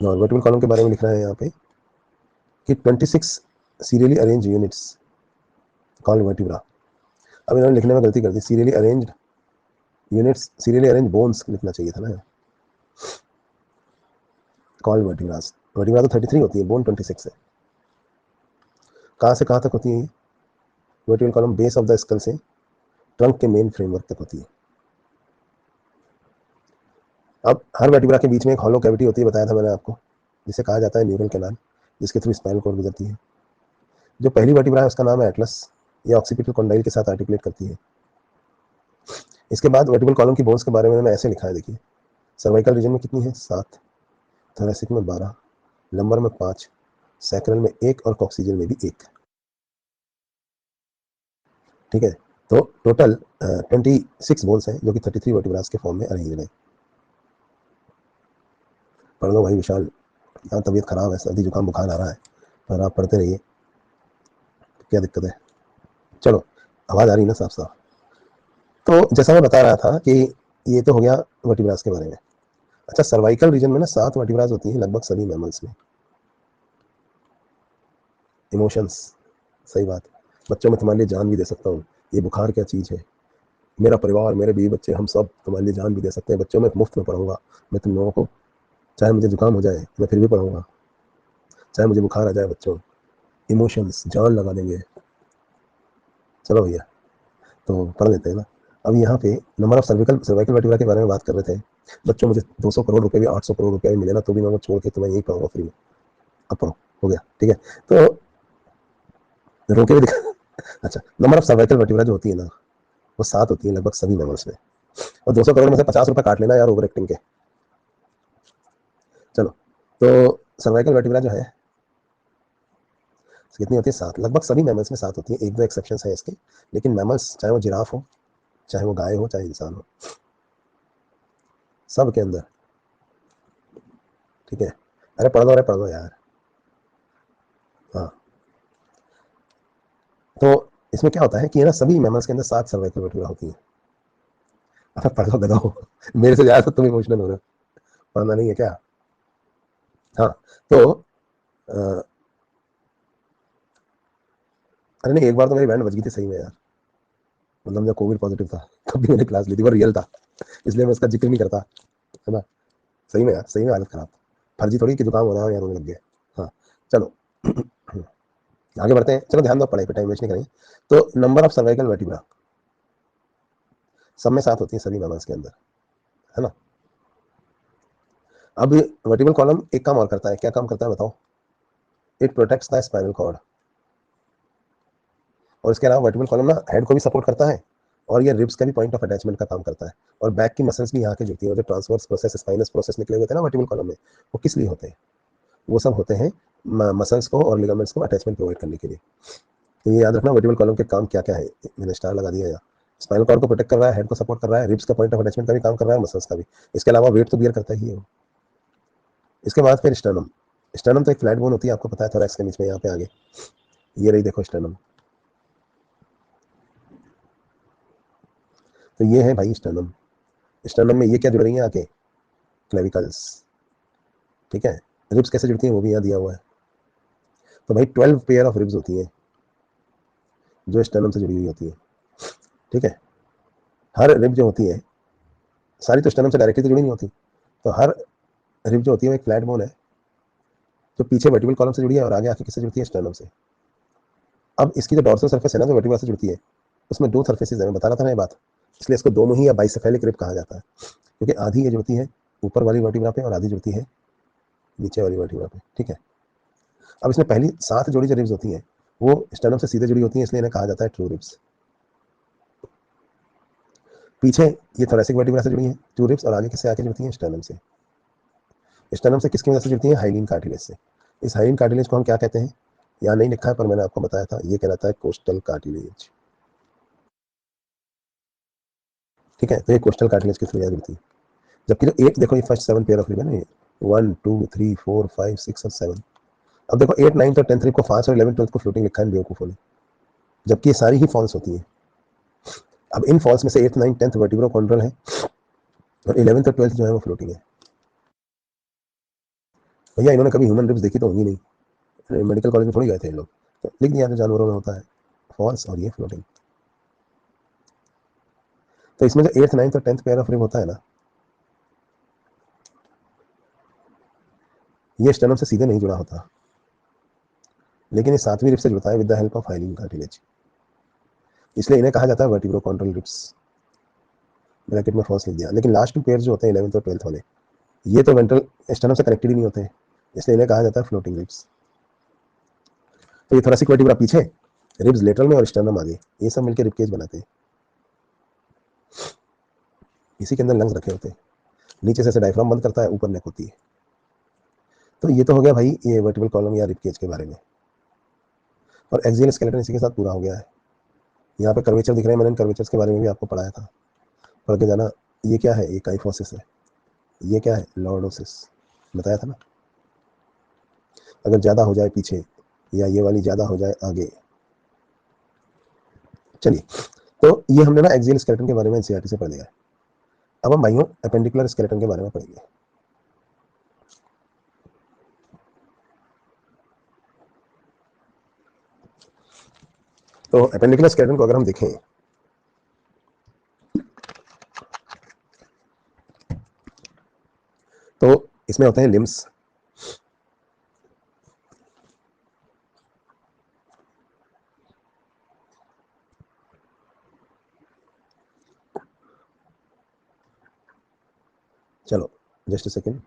और वर्टिबल कॉलम के बारे में लिख रहे हैं यहाँ पे कि 26 serially arrange units called vertebra. अब इन्होंने लिखने में गलती कर दी, serially arranged units, serially arrange bones लिखना चाहिए था ना, कॉल्ड वर्टिब्रास। वर्टिब्रा तो 33 होती है, बोन 26 है। कहाँ से कहाँ तक होती है? Vertebral column base of the skull से ट्रंक के मेन फ्रेमवर्क तक होती है। अब हर वर्टिब्रा के बीच में एक हॉलो कैविटी होती है, बताया था मैंने आपको, जिसे कहा जाता है न्यूरल कैनाल, जिसके थ्रू स्पाइनल कॉर्ड गुजरती है। जो पहली वर्टिब्रा है उसका नाम है एटलस, ये ऑक्सीपिटल कंडाइल के साथ आर्टिकुलेट करती है। इसके बाद वर्टिबल कॉलम की बोन्स के बारे में मैंने ऐसे लिखा है, देखिए। सर्वाइकल रीजन में कितनी है? 7। थोरेसिक में 12। लंबर में 5। सैक्रल में 1 और कॉक्सिजल में भी 1। ठीक है, तो टोटल 26 बोन्स हैं, जो कि 33 वर्टिब्रास के फॉर्म में अरेंज है। पढ़ लो भाई विशाल, यहाँ तबीयत खराब है, सर्दी जुकाम बुखार आ रहा है, पर आप पढ़ते रहिए, क्या दिक्कत है। चलो, आवाज़ आ रही ना साफ साफ। तो जैसा मैं बता रहा था कि ये तो हो गया वर्टिब्रास के बारे में। अच्छा, सर्वाइकल रीजन में ना 7 वर्टिब्रास होती हैं लगभग सभी मैमल्स में। इमोशंस, सही बात। बच्चों में तुम्हारे लिए जान भी दे सकता हूँ, ये बुखार क्या चीज़ है, मेरा परिवार, मेरे बीवी बच्चे, हम सब तुम्हारे लिए जान भी दे सकते हैं। बच्चों में मुफ्त में पढ़ूंगा मैं तुम लोगों को, चाहे मुझे जुकाम हो जाए मैं फिर भी पढ़ूंगा, चाहे मुझे बुखार आ जाए। बच्चों, इमोशंस जान लगा देंगे। चलो भैया, तो पढ़ लेते हैं ना। अब यहाँ पे नंबर ऑफ सर्वाइकल वर्टिब्रा के बारे में बात कर रहे थे। बच्चों, मुझे 200 करोड़ रुपए भी, 800 करोड़ रुपए भी मिले ना, तो भी मैं वो छोड़ के तुम्हें यही पढ़ूंगा फ्री में। अब पढ़ो, हो गया, ठीक है। तो रोके भी दिखा अच्छा, नंबर ऑफ सर्वाइकल वर्टिब्रा जो होती है ना, वो 7 होती है लगभग सभी मैमल्स में। और 200 करोड़ में से 50 रुपए काट लेना यार ओवर एक्टिंग के। चलो, तो सर्वाइकल वर्टिब्रा जो है कितनी होती है? 7। लगभग सभी मैमल्स में 7 होती है, एक दो एक्सेप्शन है इसके। लेकिन मैमल्स, चाहे वो जिराफ हो, चाहे वो गाय हो चाहे इंसान हो, सब के अंदर। ठीक है, अरे पढ़ दो यार। हाँ, तो इसमें क्या होता है कि ना सभी मैमल्स के अंदर 7 सर्वाइकल वर्टिब्रा होती है। अब पढ़ लो गधो, मेरे से ज्यादा तुम इमोशनल हो रहे हो, पढ़ना नहीं है क्या? हाँ, तो अरे नहीं, एक बार तो मेरी बैंड बज गई थी सही में यार, मतलब जब कोविड पॉजिटिव था तब भी मैंने क्लास ली थी, वो रियल था, इसलिए मैं उसका जिक्र नहीं करता, है ना। सही में यार, सही में हालत खराब, फर्जी थोड़ी कि दुकान हो रहा है यार, रोने लग गए। हाँ, चलो आगे बढ़ते हैं, चलो ध्यान दो, पढ़ाई पे टाइम वेस्ट नहीं करेंगे। तो नंबर ऑफ सर्वाइकल वर्टिब्रा सब में 7 होती है सभी मैमल्स के अंदर, है ना। अब वर्टिब्रल कॉलम एक काम और करता है, क्या काम करता है बताओ? It protects the spinal cord. और इसके अलावा वर्टिब्रल कॉलम ना हेड को भी सपोर्ट करता है, और ये रिब्स का भी पॉइंट ऑफ अटैचमेंट का काम करता है, और बैक की मसल्स भी यहाँ के जुड़ती है, और जो ट्रांसवर्स प्रोसेस, स्पाइनस प्रोसेस निकले हुए थे ना वर्टिब्रल कॉलम में, वो किस लिए होते हैं? वो सब होते हैं मसल्स को और लिगामेंट्स को अटैचमेंट प्रोवाइड करने के लिए। तो ये याद रखना, वर्टिब्रल कॉलम के काम क्या क्या है, मैंने स्टार लगा दिया यहाँ। स्पाइनल कॉर्ड को प्रोटेक्ट कर रहा है, हेड को सपोर्ट कर रहा है, रिब्स का पॉइंट ऑफ अटैचमेंट का भी काम कर रहा है, मसल्स का भी। इसके अलावा वेट तो बियर करता ही है वो। इसके बाद फिर स्टर्नम। स्टर्नम तो एक फ्लैट बोन होती है, आपको पता है, थोरैक्स के बीच में यहाँ पे आगे, ये रही देखो स्टर्नम। तो ये है भाई स्टर्नम। स्टर्नम में ये क्या जुड़ रही है आके? क्लेविकल्स। ठीक है, रिब्स कैसे जुड़ती हैं वो भी यहाँ दिया हुआ है। तो भाई 12 पेयर ऑफ रिब्स होती है जो स्टर्नम से जुड़ी हुई होती है। ठीक है, हर रिब जो होती है, सारी तो स्टर्नम से डायरेक्टली तो जुड़ी नहीं होती, तो हर रिब जो होती है वो एक फ्लैट बोन है जो पीछे वर्टिब्रल कॉलम से जुड़ी है, और आगे आके किससे जुड़ती है? स्टर्नम से। अब इसकी जो डॉर्सल सर्फेस है ना, जो वर्टिब्रा से जुड़ती है, उसमें 2 सर्फेसेस है, मैं बता रहा था ना ये बात, इसलिए इसको दोनों ही या बाइसेफेलिक रिब कहा जाता है, क्योंकि आधी ये जुड़ती है ऊपर वाली वर्टिब्रा पे और आधी जुड़ती है नीचे वाली वर्टिब्रा पे। ठीक है, अब इसमें पहली 7 जोड़ी जो रिब्स होती हैं वो स्टर्नम से सीधे जुड़ी होती हैं, इसलिए इन्हें कहा जाता है ट्रू रिब्स। पीछे ये थोरैसिक वर्टिब्रा से जुड़ी है ट्रू रिब्स, और आगे किससे आके जुड़ती हैं? स्टर्नम से। स्टर्नम से किसकी वजह से जुड़ती है? हाइलिन कार्टिलेज से। इस हाइलिन कार्टिलेज को हम क्या कहते हैं? यहाँ नहीं लिखा है पर मैंने आपको बताया था, ये कहलाता है कोस्टल कार्टिलेज। ठीक है, तो ये कोस्टल कार्टिलेज की वजह जुड़ती है। जबकि जो 8 देखो, ये फर्स्ट 7 पेयर ऑफ रिब है ना, 1 2 3 4 5 6 और 7। अब देखो 8 9 और 10 रिब को 5 और 11 12 को फ्लोटिंग लिखा है बेवकूफों ने, जबकि ये सारी ही फॉल्स होती है। अब इन फॉल्स में से 8 9 10 वर्टिब्रो कॉन्ड्रल है, और 11th और 12th जो है वो फ्लोटिंग है। भैया इन्होंने कभी ह्यूमन रिब्स देखी तो होंगी नहीं, मेडिकल कॉलेज में थोड़ी गए थे इन लोग, तो लिख दिया जो जानवरों में होता है फॉल्स, और ये फ्लोटिंग। तो इसमें जो 8th 9th और 10th पेयर ऑफ रिब होता है ना, ये स्टर्नम से सीधे नहीं जुड़ा होता, लेकिन ये 7वीं रिब से जुड़ता है with the help of hyaline cartilage, इसलिए इन्हें कहा जाता है वर्टिब्रो कॉन्ड्रल रिब्स। ब्रैकेट में फॉल्स लिख दिया, लेकिन लास्ट 2 पेयर जो होते हैं 11th और 12th वाले, ये तो वेंट्रल स्टर्नम से कनेक्टेड ही नहीं होते, इसलिए इन्हें कहा जाता है फ्लोटिंग रिब्स। तो ये थोरैसिक वर्टिब्रा पीछे, रिब्स लेटरल में और स्टर्नम आगे, ये सब मिलकर रिब केज बनाते हैं। इसी के अंदर लंग्स रखे होते हैं, नीचे से डायफ्राम बंद करता है, ऊपर नेक होती है। तो ये तो हो गया भाई ये वर्टिब्रल कॉलम या रिब केज के बारे में, और एक्सियल स्केलेटन इसी के साथ पूरा हो गया है। यहाँ पे कर्वेचर दिख रहे हैं, मैंने कर्वेचर्स के बारे में भी आपको पढ़ाया था, पढ़ के जाना। ये क्या है? ये काइफोसिस है। ये क्या है? लॉर्डोसिस, बताया था ना। अगर ज़्यादा हो जाए पीछे, या ये वाली ज़्यादा हो जाए आगे। चलिए, तो ये हमने ना एक्सियल स्केलेटन के बारे में एनसीईआरटी से पढ़ लिया है। अब हम भाइयों एपेंडिकुलर स्केलेटन के बारे में पढ़ेंगे। तो एपेंडिकुलर स्केलेटन को अगर हम देखें, तो इसमें होते हैं लिम्स, चलो जस्ट सेकेंड।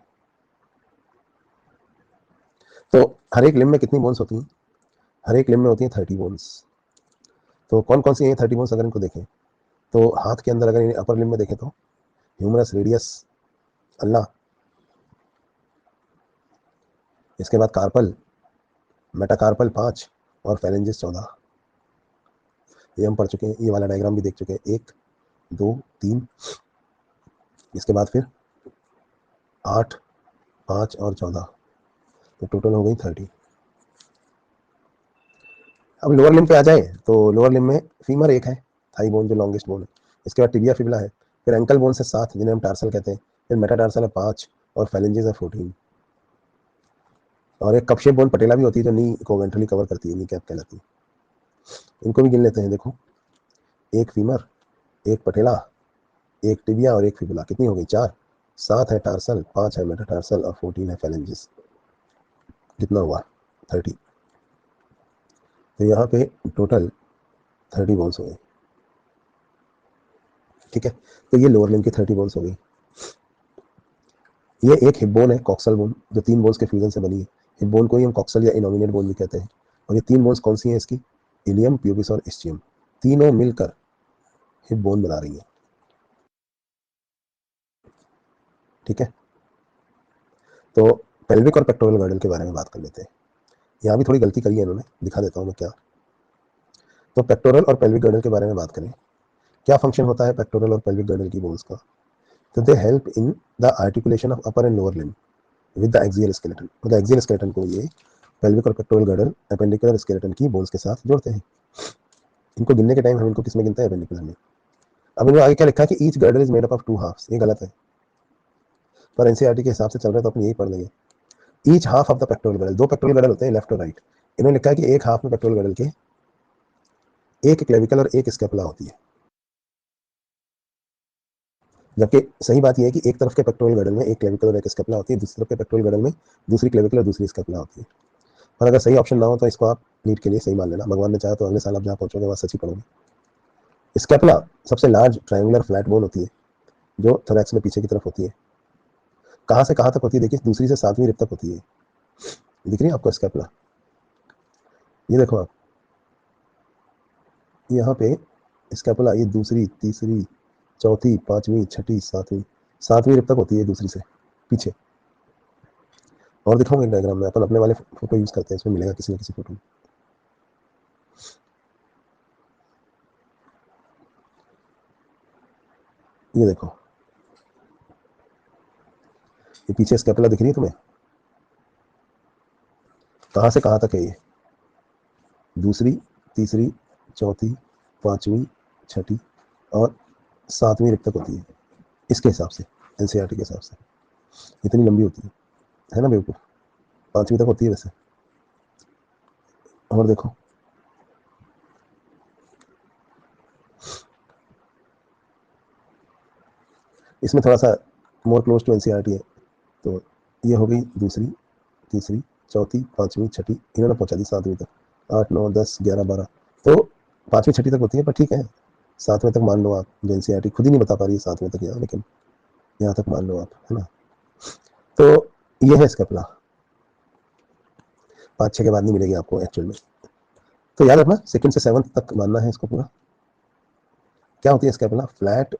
तो हर एक लिम्ब में कितनी बोन्स होती हैं? हर एक लिम्ब में होती हैं 30 बोन्स। तो कौन कौन सी हैं 30 बोन्स? अगर इनको देखें तो हाथ के अंदर अगर अपर लिम्ब में देखें तो ह्यूमरस, रेडियस, अल्ला, इसके बाद कार्पल, मेटाकार्पल 5, और फेरेंजिस 14। ये हम पढ़ चुके हैं, ये वाला डायग्राम भी देख चुके हैं। 1 2, 3, इसके बाद फिर 8, 5 और 14, तो टोटल हो गई 30। अब लोअर लिम्ब पे आ जाए तो लोअर लिम्ब में फीमर एक है, थाई बोन जो लॉन्गेस्ट बोन है, इसके बाद टिबिया फिबुला है, फिर एंकल बोन से 7 जिन्हें हम टार्सल कहते हैं, फिर मेटाटार्सल है 5 और फेलेंजेस है 14, और एक कप शेप बोन पटेला भी होती है जो नी को वेंट्रली कवर करती है, नी कैप कहलाती है। इनको भी गिन लेते हैं। देखो, एक फीमर, एक पटेला, एक टिबिया और एक फिबुला, कितनी हो गई? 4। 7 है टार्सल, 5 है मेटाटार्सल और 14 है फेलेंजेस, कितना हुआ? 30। तो यहाँ पे टोटल 30 बोन्स हो गई। ठीक है, तो ये लोअर लिम्ब की 30 बोन्स हो गई। ये एक हिप बोन है, कॉक्सल बोन, जो 3 बोन्स के फ्यूजन से बनी है। हिप बोन को ही हम कॉक्सल या इनोमिनेट बोन भी कहते हैं। और ये 3 बोन्स कौन सी हैं इसकी? इलियम, प्यूबिस और इस्चियम, तीनों मिलकर हिप बोन बना रही है। ठीक है, तो पेल्विक और पेक्टोरल गर्डल के बारे में बात कर लेते हैं। यहाँ भी थोड़ी गलती करी है इन्होंने, दिखा देता हूँ मैं क्या। तो पेक्टोरल और पेल्विक गर्डल के बारे में बात करें, क्या फंक्शन होता है पेक्टोरल और पेल्विक गर्डल की बोन्स का? तो they help in the articulation of upper and lower limb with the axial skeleton. तो द एक्सियल स्केलेटन को ये पेल्विक और पेक्टोरल गर्डल एपेंडिकुलर स्केलेटन की बोन्स के साथ जोड़ते हैं। इनको गिनने के टाइम हम इनको किसमें गिनते हैं? एपेंडिकुलर में। अब इन्होंने आगे क्या लिखा है कि each girdle is made up of 2 halves, ये गलत है, पर एनसीईआरटी के हिसाब से चल रहे तो अपन यही पढ़ लेंगे। Each half of the pectoral girdle, 2 pectoral girdle होते हैं, लेफ्ट और राइट। इन्होंने लिखा है कि एक हाफ में पेक्टोरल गर्डल के एक क्लेविकल और एक स्केपुला होती है, जबकि सही बात यह है कि एक तरफ के पेक्टोरल गर्डल में एक क्लेविकल और एक स्केपुला होती है, दूसरी तरफ के पेक्टोरल गर्डल में दूसरी क्लेविकल और दूसरी स्केपुला होती है। पर अगर सही ऑप्शन ना हो तो इसको आप नीट के लिए सही मान लेना, भगवान ने चाहा तो अगले साल आप जहाँ पहुंचोगे वहाँ सच ही पढ़ोगे। स्केपुला सबसे लार्ज ट्रायंगुलर फ्लैट बोन होती है जो थोरैक्स में पीछे की तरफ होती है। कहाँ से कहाँ तक होती है? देखिए, दूसरी से 7वीं रिब तक होती है। दिख रही है आपको स्केपुला? ये देखो आप, यहाँ पे स्केपुला, ये दूसरी, तीसरी, चौथी, 5वीं, 6ठी, 7वीं, 7वीं रिब तक होती है दूसरी से पीछे। और दिखाऊंगा एक डायग्राम में, अपन अपने वाले फोटो यूज करते हैं, इसमें मिलेगा किसी न किसी फोटो में। ये देखो, ये पीछे स्केपुला दिख रही है तुम्हें? कहाँ से कहाँ तक है ये? दूसरी, तीसरी, चौथी, 5वीं, 6ठी और 7वीं रिब तक होती है इसके हिसाब से, एनसीईआरटी के हिसाब से इतनी लंबी होती है ना बेवकूफ? 5वीं तक होती है वैसे। और देखो, इसमें थोड़ा सा मोर क्लोज टू एनसीईआरटी है। तो ये हो गई दूसरी, तीसरी, चौथी, 5वीं, 6ठी, इन्होंने पहुंचा दी 7वीं तक। 8, 9, 10, 11, 12, तो 5वीं 6ठी तक होती है, पर ठीक है, 7वें तक मान लो आप, जो एनसीईआरटी खुद ही नहीं बता पा रही है 7वें तक यहाँ, लेकिन यहाँ तक मान लो आप, है ना। तो ये है स्केपुला, 5-6 के बाद नहीं मिलेगी आपको एक्चुअल में। तो याद रखना, सेकंड से 7th तक मानना है इसको पूरा। क्या होती है scapula? Flat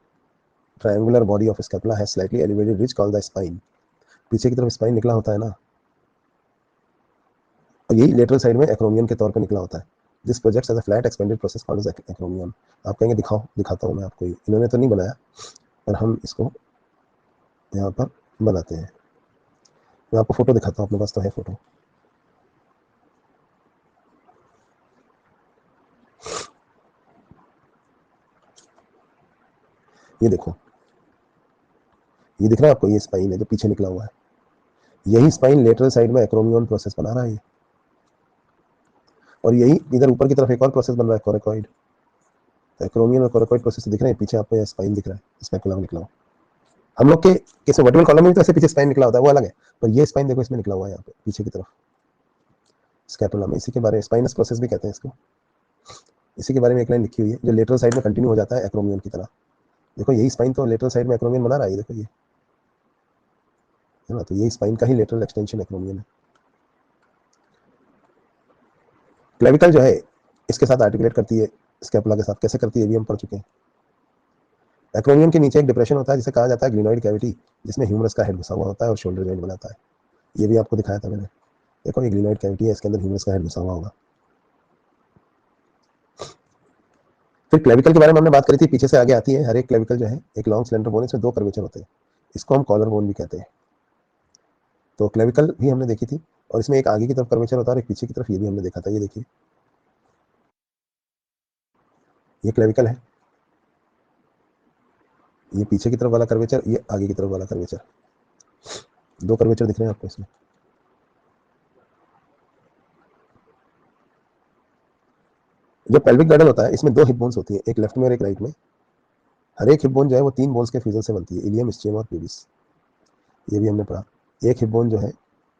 triangular body of scapula है slightly elevated ridge called the spine. पीछे की तरफ स्पाइन निकला होता है ना, और यही लेटरल साइड में एक्रोमियन के तौर पर निकला होता है। This project as a flat expanded process called as acromion. आप कहेंगे दिखाओ, दिखाता हूँ मैं आपको, इन्होंने तो नहीं बनाया, पर हम इसको यहाँ पर बनाते हैं। मैं आपको फोटो दिखाता हूँ, अपने पास तो है फोटो। ये देखो, ये दिख रहा है आपको? ये स्पाइन है जो पीछे निकला हुआ है, यही स्पाइन लेटरल साइड में एक्रोमियन प्रोसेस बना रहा है। और यही इधर ऊपर की तरफ एक और प्रोसेस बन रहा है, कोरेकॉइड। एक्रोमियन और कोरेकॉइड प्रोसेस दिख रहे हैं पीछे आपको, स्पाइन दिख रहा है, स्पेकुलम निकला हुआ। हम लोग के किसी वर्टिकल कॉलम में भी तो ऐसे पीछे स्पाइन निकला होता है, वो अलग है, पर ये स्पाइन देखो इसमें निकला हुआ है यहाँ पे पीछे की तरफ, स्कैपुला में। इसी के बारे में स्पाइनस प्रोसेस भी कहते हैं इसको। इसी के बारे में एक लाइन लिखी हुई है, जो लेटरल साइड में कंटिन्यू हो जाता है एक्रोमियन की तरह। देखो, यही स्पाइन तो लेटरल साइड में एक्रोमियन बना रहा है, देखो ये, है ना। तो यही स्पाइन का ही लेटरल एक्सटेंशन एक्रोमियन है। क्लेविकल जो है इसके साथ आर्टिकुलेट करती है स्कैपुला के साथ, कैसे करती है ये भी हम पढ़ चुके हैं। एक्रोमियन के नीचे एक डिप्रेशन होता है जिसे कहा जाता है ग्लिनोइड कैविटी, जिसमें ह्यूमरस का हेड घुसा हुआ होता है और शोल्डर जॉइंट बनाता है। ये भी आपको दिखाया था मैंने। देखो, ये ग्लिनोइड कैविटी है, इसके अंदर ह्यूमरस का हेड घुसा हुआ होगा। फिर क्लेविकल के बारे में हमने बात करी थी, पीछे से आगे आती है। हर एक क्लेविकल जो है एक लॉन्ग सिलेंडर बोन, इसमें 2 कर्वेचर होते हैं, इसको हम कॉलर बोन भी कहते हैं। तो क्लेविकल भी हमने देखी थी, और इसमें एक आगे की तरफ कर्वेचर होता है और एक पीछे की तरफ, ये भी हमने देखा था। ये देखिए, ये क्लेविकल है, ये पीछे की तरफ वाला कर्वेचर, ये आगे की तरफ वाला कर्वेचर। 2 कर्वेचर दिख रहे हैं आपको इसमें। जो पेल्विक गर्डल होता है, इसमें 2 हिप बोन्स होती है, एक लेफ्ट में और एक राइट में। हर एक हिप बोन जो है वो 3 बोन्स के फ्यूजन से बनती है, इलियम, स्टेम और प्यूबिस। ये भी हमने पढ़ा। एक हिप बोन जो है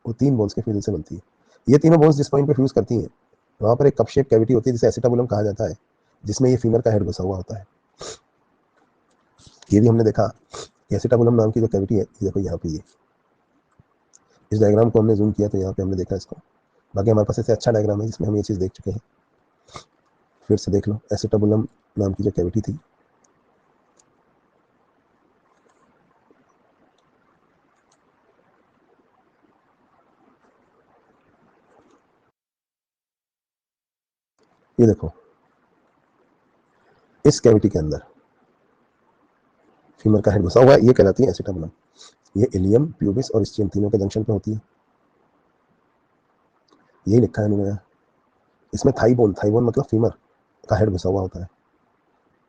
वो 3 बोन्स के फ्यूजन से बनती है। ये तीनों बोन्स जिस पॉइंट पे फ्यूज करती हैं, वहां पर एक कप शेप कैविटी होती है जिसे एसिटाबुलम कहा जाता है, जिसमें ये फीमर का हेड घुसा हुआ होता है। ये भी हमने देखा, एसिटाबुलम नाम की जो कैविटी है, ये देखो यहाँ पे, ये इस डायग्राम को हमने जूम किया तो यहाँ पे हमने देखा इसको। बाकी हमारे पास ऐसे अच्छा डायग्राम है जिसमें हम ये चीज़ देख चुके हैं। फिर से देख लो, एसिटाबुलम नाम की जो कैविटी थी, ये देखो, इस कैविटी के अंदर फीमर का हेड घुसा हुआ है, ये कहलाती है एसिटाबुलम। ये इलियम, प्यूबिस और स्टेम तीनों के जंक्शन पे होती है। यही लिखा है इन्होंने। इसमें थाई बोन मतलब फीमर का हेड घुसा हुआ होता है।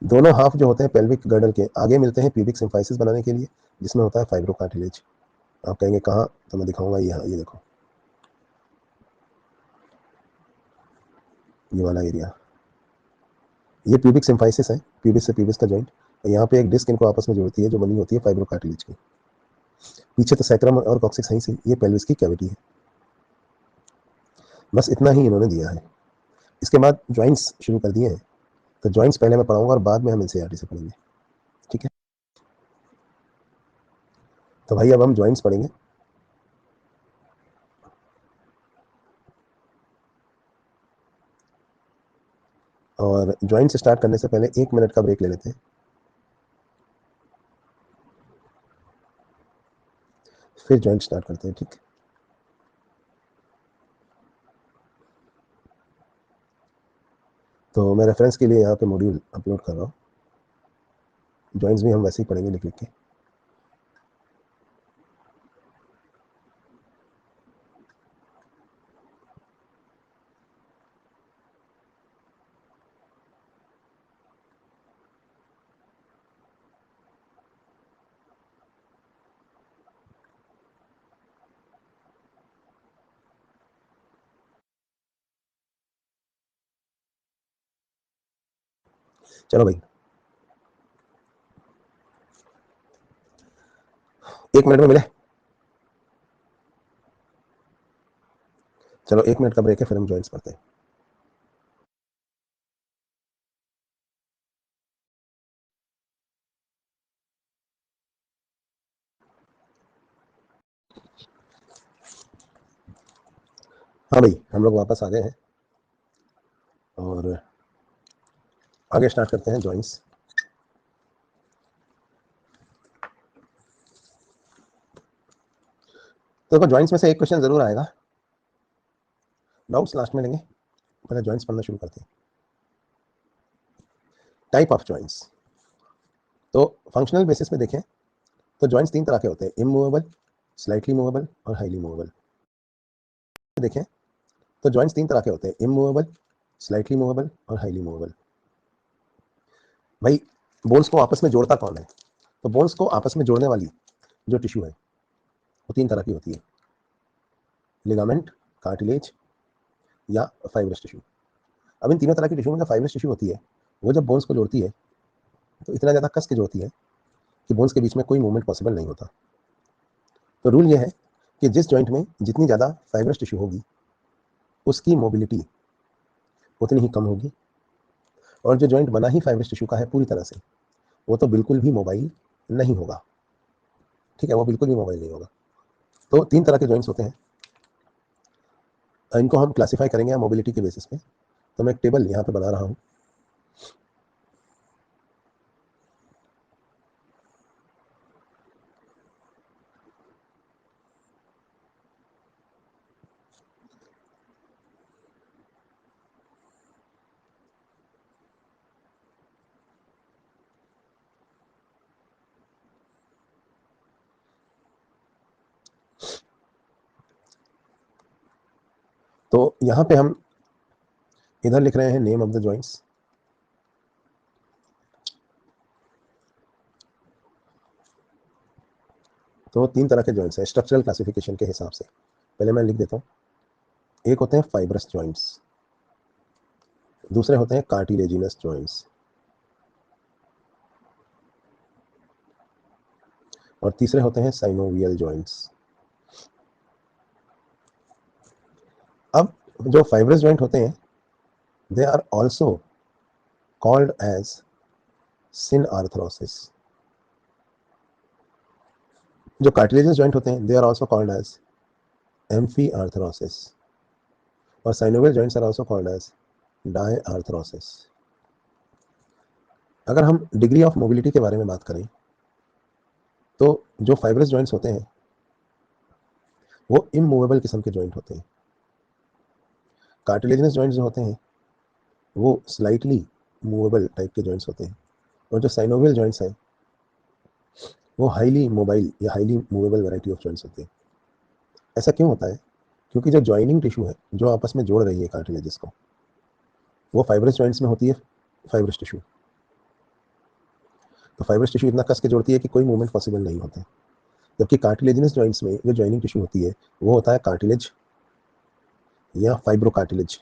दोनों हाफ जो होते हैं पेल्विक गर्डल के आगे मिलते हैं प्यूबिक सिम्फाइसिस बनाने के लिए, जिसमें होता है फाइब्रोकार्टिलेज। आप कहेंगे कहाँ, तो मैं दिखाऊंगा, ये देखो, ये वाला एरिया, ये प्यूबिक सिम्फाइसिस है, प्यूबिस से प्यूबिस का जॉइंट। यहाँ पे एक डिस्क इनको आपस में जोड़ती है जो बनी होती है फाइब्रोकार्टिलेज की। पीछे तो सैक्रम और कॉक्सिक्स सही से, ये पेल्विस की कैविटी है। बस इतना ही इन्होंने दिया है। इसके बाद जॉइंट्स शुरू कर दिए हैं, तो जॉइंट्स पहले मैं पढ़ाऊंगा और बाद में हम एनसीईआरटी से पढ़ेंगे, ठीक है। तो भाई अब हम जॉइंट्स पढ़ेंगे। और जॉइंट्स स्टार्ट करने से पहले 1 मिनट का ब्रेक ले लेते हैं, फिर जॉइंट स्टार्ट करते हैं, ठीक। तो मैं रेफरेंस के लिए यहाँ पे मॉड्यूल अपलोड कर रहा हूँ। जॉइंट्स भी हम वैसे ही पढ़ेंगे लिख लिख के। चलो भाई, 1 मिनट में मिले। चलो 1 मिनट का ब्रेक है, फिर हम जॉइंट्स पढ़ते हैं। हाँ भाई, हम लोग वापस आ गए हैं और आगे स्टार्ट करते हैं जॉइंट्स। तो देखो, जॉइंट्स में से एक क्वेश्चन जरूर आएगा, डाउट्स लास्ट में लेंगे, पहले जॉइंट्स पढ़ना शुरू करते हैं। Type of joints. तो फंक्शनल बेसिस पे देखें तो जॉइंट्स 3 तरह के होते हैं, इमूवेबल, स्लाइटली मूवेबल और हाईली मूवेबल। देखें तो जॉइंट्स 3 तरह के होते हैं, इमूवेबल, स्लाइटली मूवेबल और हाईली मूवेबल। भाई, बोन्स को आपस में जोड़ता कौन है? तो बोन्स को आपस में जोड़ने वाली जो टिश्यू है वो 3 तरह की होती है, लिगामेंट, कार्टिलेज या फाइब्रस टिश्यू। अब इन तीनों तरह की टिश्यू में जो फाइब्रस टिश्यू होती है, वो जब बोन्स को जोड़ती है तो इतना ज़्यादा कस के जोड़ती है कि बोन्स के बीच में कोई मूवमेंट पॉसिबल नहीं होता। तो रूल ये है कि जिस जॉइंट में जितनी ज़्यादा फाइब्रस टिश्यू होगी, उसकी मोबिलिटी उतनी ही कम होगी, और जो जॉइंट बना ही फाइब्रस टिश्यू का है पूरी तरह से, वो तो बिल्कुल भी मोबाइल नहीं होगा, ठीक है, वो बिल्कुल भी मोबाइल नहीं होगा। तो 3 तरह के जॉइंट्स होते हैं, इनको हम क्लासीफाई करेंगे मोबिलिटी के बेसिस पे। तो मैं एक टेबल यहाँ पे बना रहा हूँ। तो यहाँ पे हम इधर लिख रहे हैं नेम ऑफ द जॉइंट्स। तो 3 तरह के जॉइंट्स हैं स्ट्रक्चरल क्लासिफिकेशन के हिसाब से। पहले मैं लिख देता हूँ। एक होते हैं फाइब्रस जॉइंट्स, दूसरे होते हैं कार्टिलेजिनस जॉइंट्स, और तीसरे होते हैं साइनोवियल जॉइंट्स। अब जो फाइब्रस जॉइंट होते हैं they are also called as synarthrosis. जो कार्टिलेजिनस जॉइंट होते हैं they are also called as amphiarthrosis, और synovial joints are also called as diarthrosis. अगर हम डिग्री ऑफ मोबिलिटी के बारे में बात करें तो जो फाइब्रस जॉइंट्स होते हैं वो इमूवेबल किस्म के जॉइंट होते हैं। कार्टिलेजिनस जॉइंट्स जो होते हैं वो स्लाइटली मूवेबल टाइप के जॉइंट्स होते हैं, और जो साइनोवियल जॉइंट्स हैं वो हाईली मोबाइल या highly movable variety of joints होते हैं। ऐसा क्यों होता है? क्योंकि जो जॉइनिंग टिश्यू है जो आपस में जोड़ रही है कार्टिलेजेस को, वो फाइब्रस जॉइंट्स में होती है फाइब्रस टिश्यू। तो फाइब्रस टिश्यू इतना कस के जोड़ती है कि कोई मूवमेंट पॉसिबल नहीं होता। जबकि कार्टिलेजिनस जॉइंट्स में जो जॉइनिंग टिश्यू होती है वो होता है कार्टिलेज या फाइब्रो कार्टिलेज,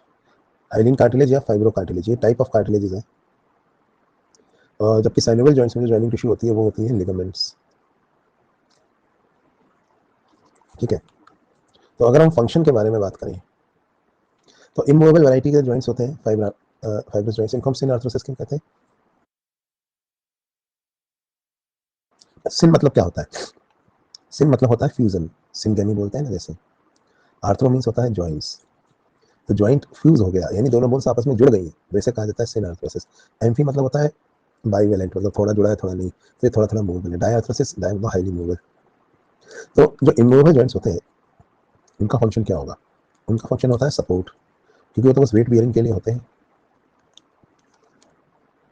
हाइलिन कार्टिलेज या फाइब्रो कार्टिलेज, ये टाइप ऑफ कार्टिलेजेस है। और जबकि साइनोवियल जॉइंट्स में जो जॉइनिंग टिश्यू होती है वो होती है लिगामेंट्स। ठीक है, तो अगर हम फंक्शन के बारे में बात करें तो इमूवेबल वैरायटी के जॉइंट्स होते हैं फाइब्रस जॉइंट्स, इनको हम सिनआर्थरोसिस क्यों कहते हैं? सिन मतलब क्या होता है? सिन मतलब होता है फ्यूजन, सिनगेमी बोलते हैं ना जैसे। आर्थरो मीन्स होता है जॉइंट्स, तो जॉइंट फ्यूज हो गया यानी दोनों बोन्स आपस में जुड़ गई, वैसे कहा जाता है सिनआर्थरोसिस। एम्फी मतलब होता है बाइवेलेंट, मतलब थोड़ा जुड़ा है थोड़ा नहीं, फिर थोड़ा थोड़ा मूवेबल है। डायआर्थरोसिस डाय मतलब हाईली मूवेबल। तो जो इमूवेबल जॉइंट्स होते हैं उनका फंक्शन क्या होगा? उनका फंक्शन होता है सपोर्ट, क्योंकि वो तो बस वेट बियरिंग के लिए होते हैं।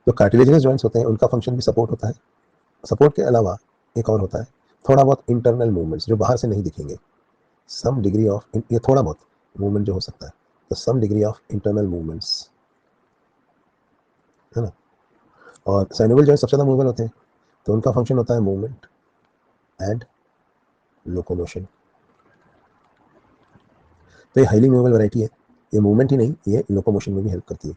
जो कार्टिलेजिनस जॉइंट्स होते हैं उनका फंक्शन भी सपोर्ट होता है। सपोर्ट के अलावा एक और होता है थोड़ा बहुत इंटरनल मूवमेंट्स जो बाहर से नहीं दिखेंगे, सम डिग्री ऑफ, ये थोड़ा बहुत मूवमेंट जो हो सकता है, तो some degree of internal movements, है ना। और साइनोवियल जॉइंट सबसे ज़्यादा मूवेबल होते हैं, तो उनका फंक्शन होता है मूवमेंट एंड लोकोमोशन। तो ये हाईली मूवेबल वैरायटी है, ये मूवमेंट ही नहीं ये लोकोमोशन में भी हेल्प करती है।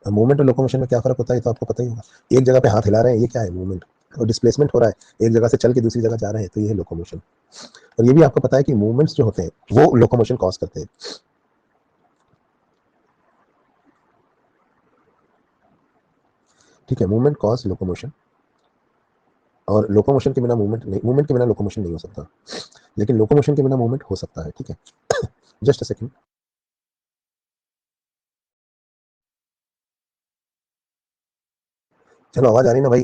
मूवमेंट और लोकोमोशन में क्या फर्क होता है तो आपको पता ही होगा। एक जगह पे हाथ हिला रहे हैं ये क्या है? मूवमेंट। और डिस्प्लेसमेंट हो रहा है, एक जगह से चल के दूसरी जगह जा रहे हैं, तो ये है लोकोमोशन। और ये भी आपको पता है कि मूवमेंट्स जो होते हैं वो लोकोमोशन कॉज करते हैं। ठीक है, मूवमेंट कॉज लोकोमोशन, और लोकोमोशन के बिना मूवमेंट नहीं, मूवमेंट के बिना लोकोमोशन नहीं हो सकता, लेकिन लोकोमोशन के बिना मूवमेंट हो सकता है। ठीक है, जस्ट अ सेकंड। चलो आवाज आ रही ना भाई?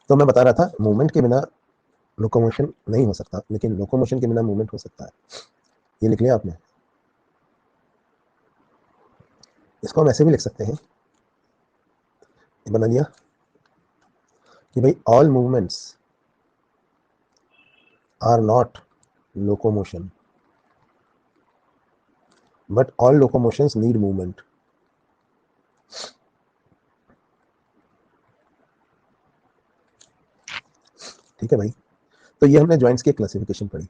तो मैं बता रहा था मूवमेंट के बिना लोकोमोशन नहीं हो सकता, लेकिन लोकोमोशन के बिना मूवमेंट हो सकता है। ये लिख लिया आपने? इसको हम ऐसे भी लिख सकते हैं, बना लिया कि भाई all movements are not locomotion but all locomotions need movement. ठीक है भाई, तो ये हमने जॉइंट्स की क्लासिफिकेशन पढ़ी।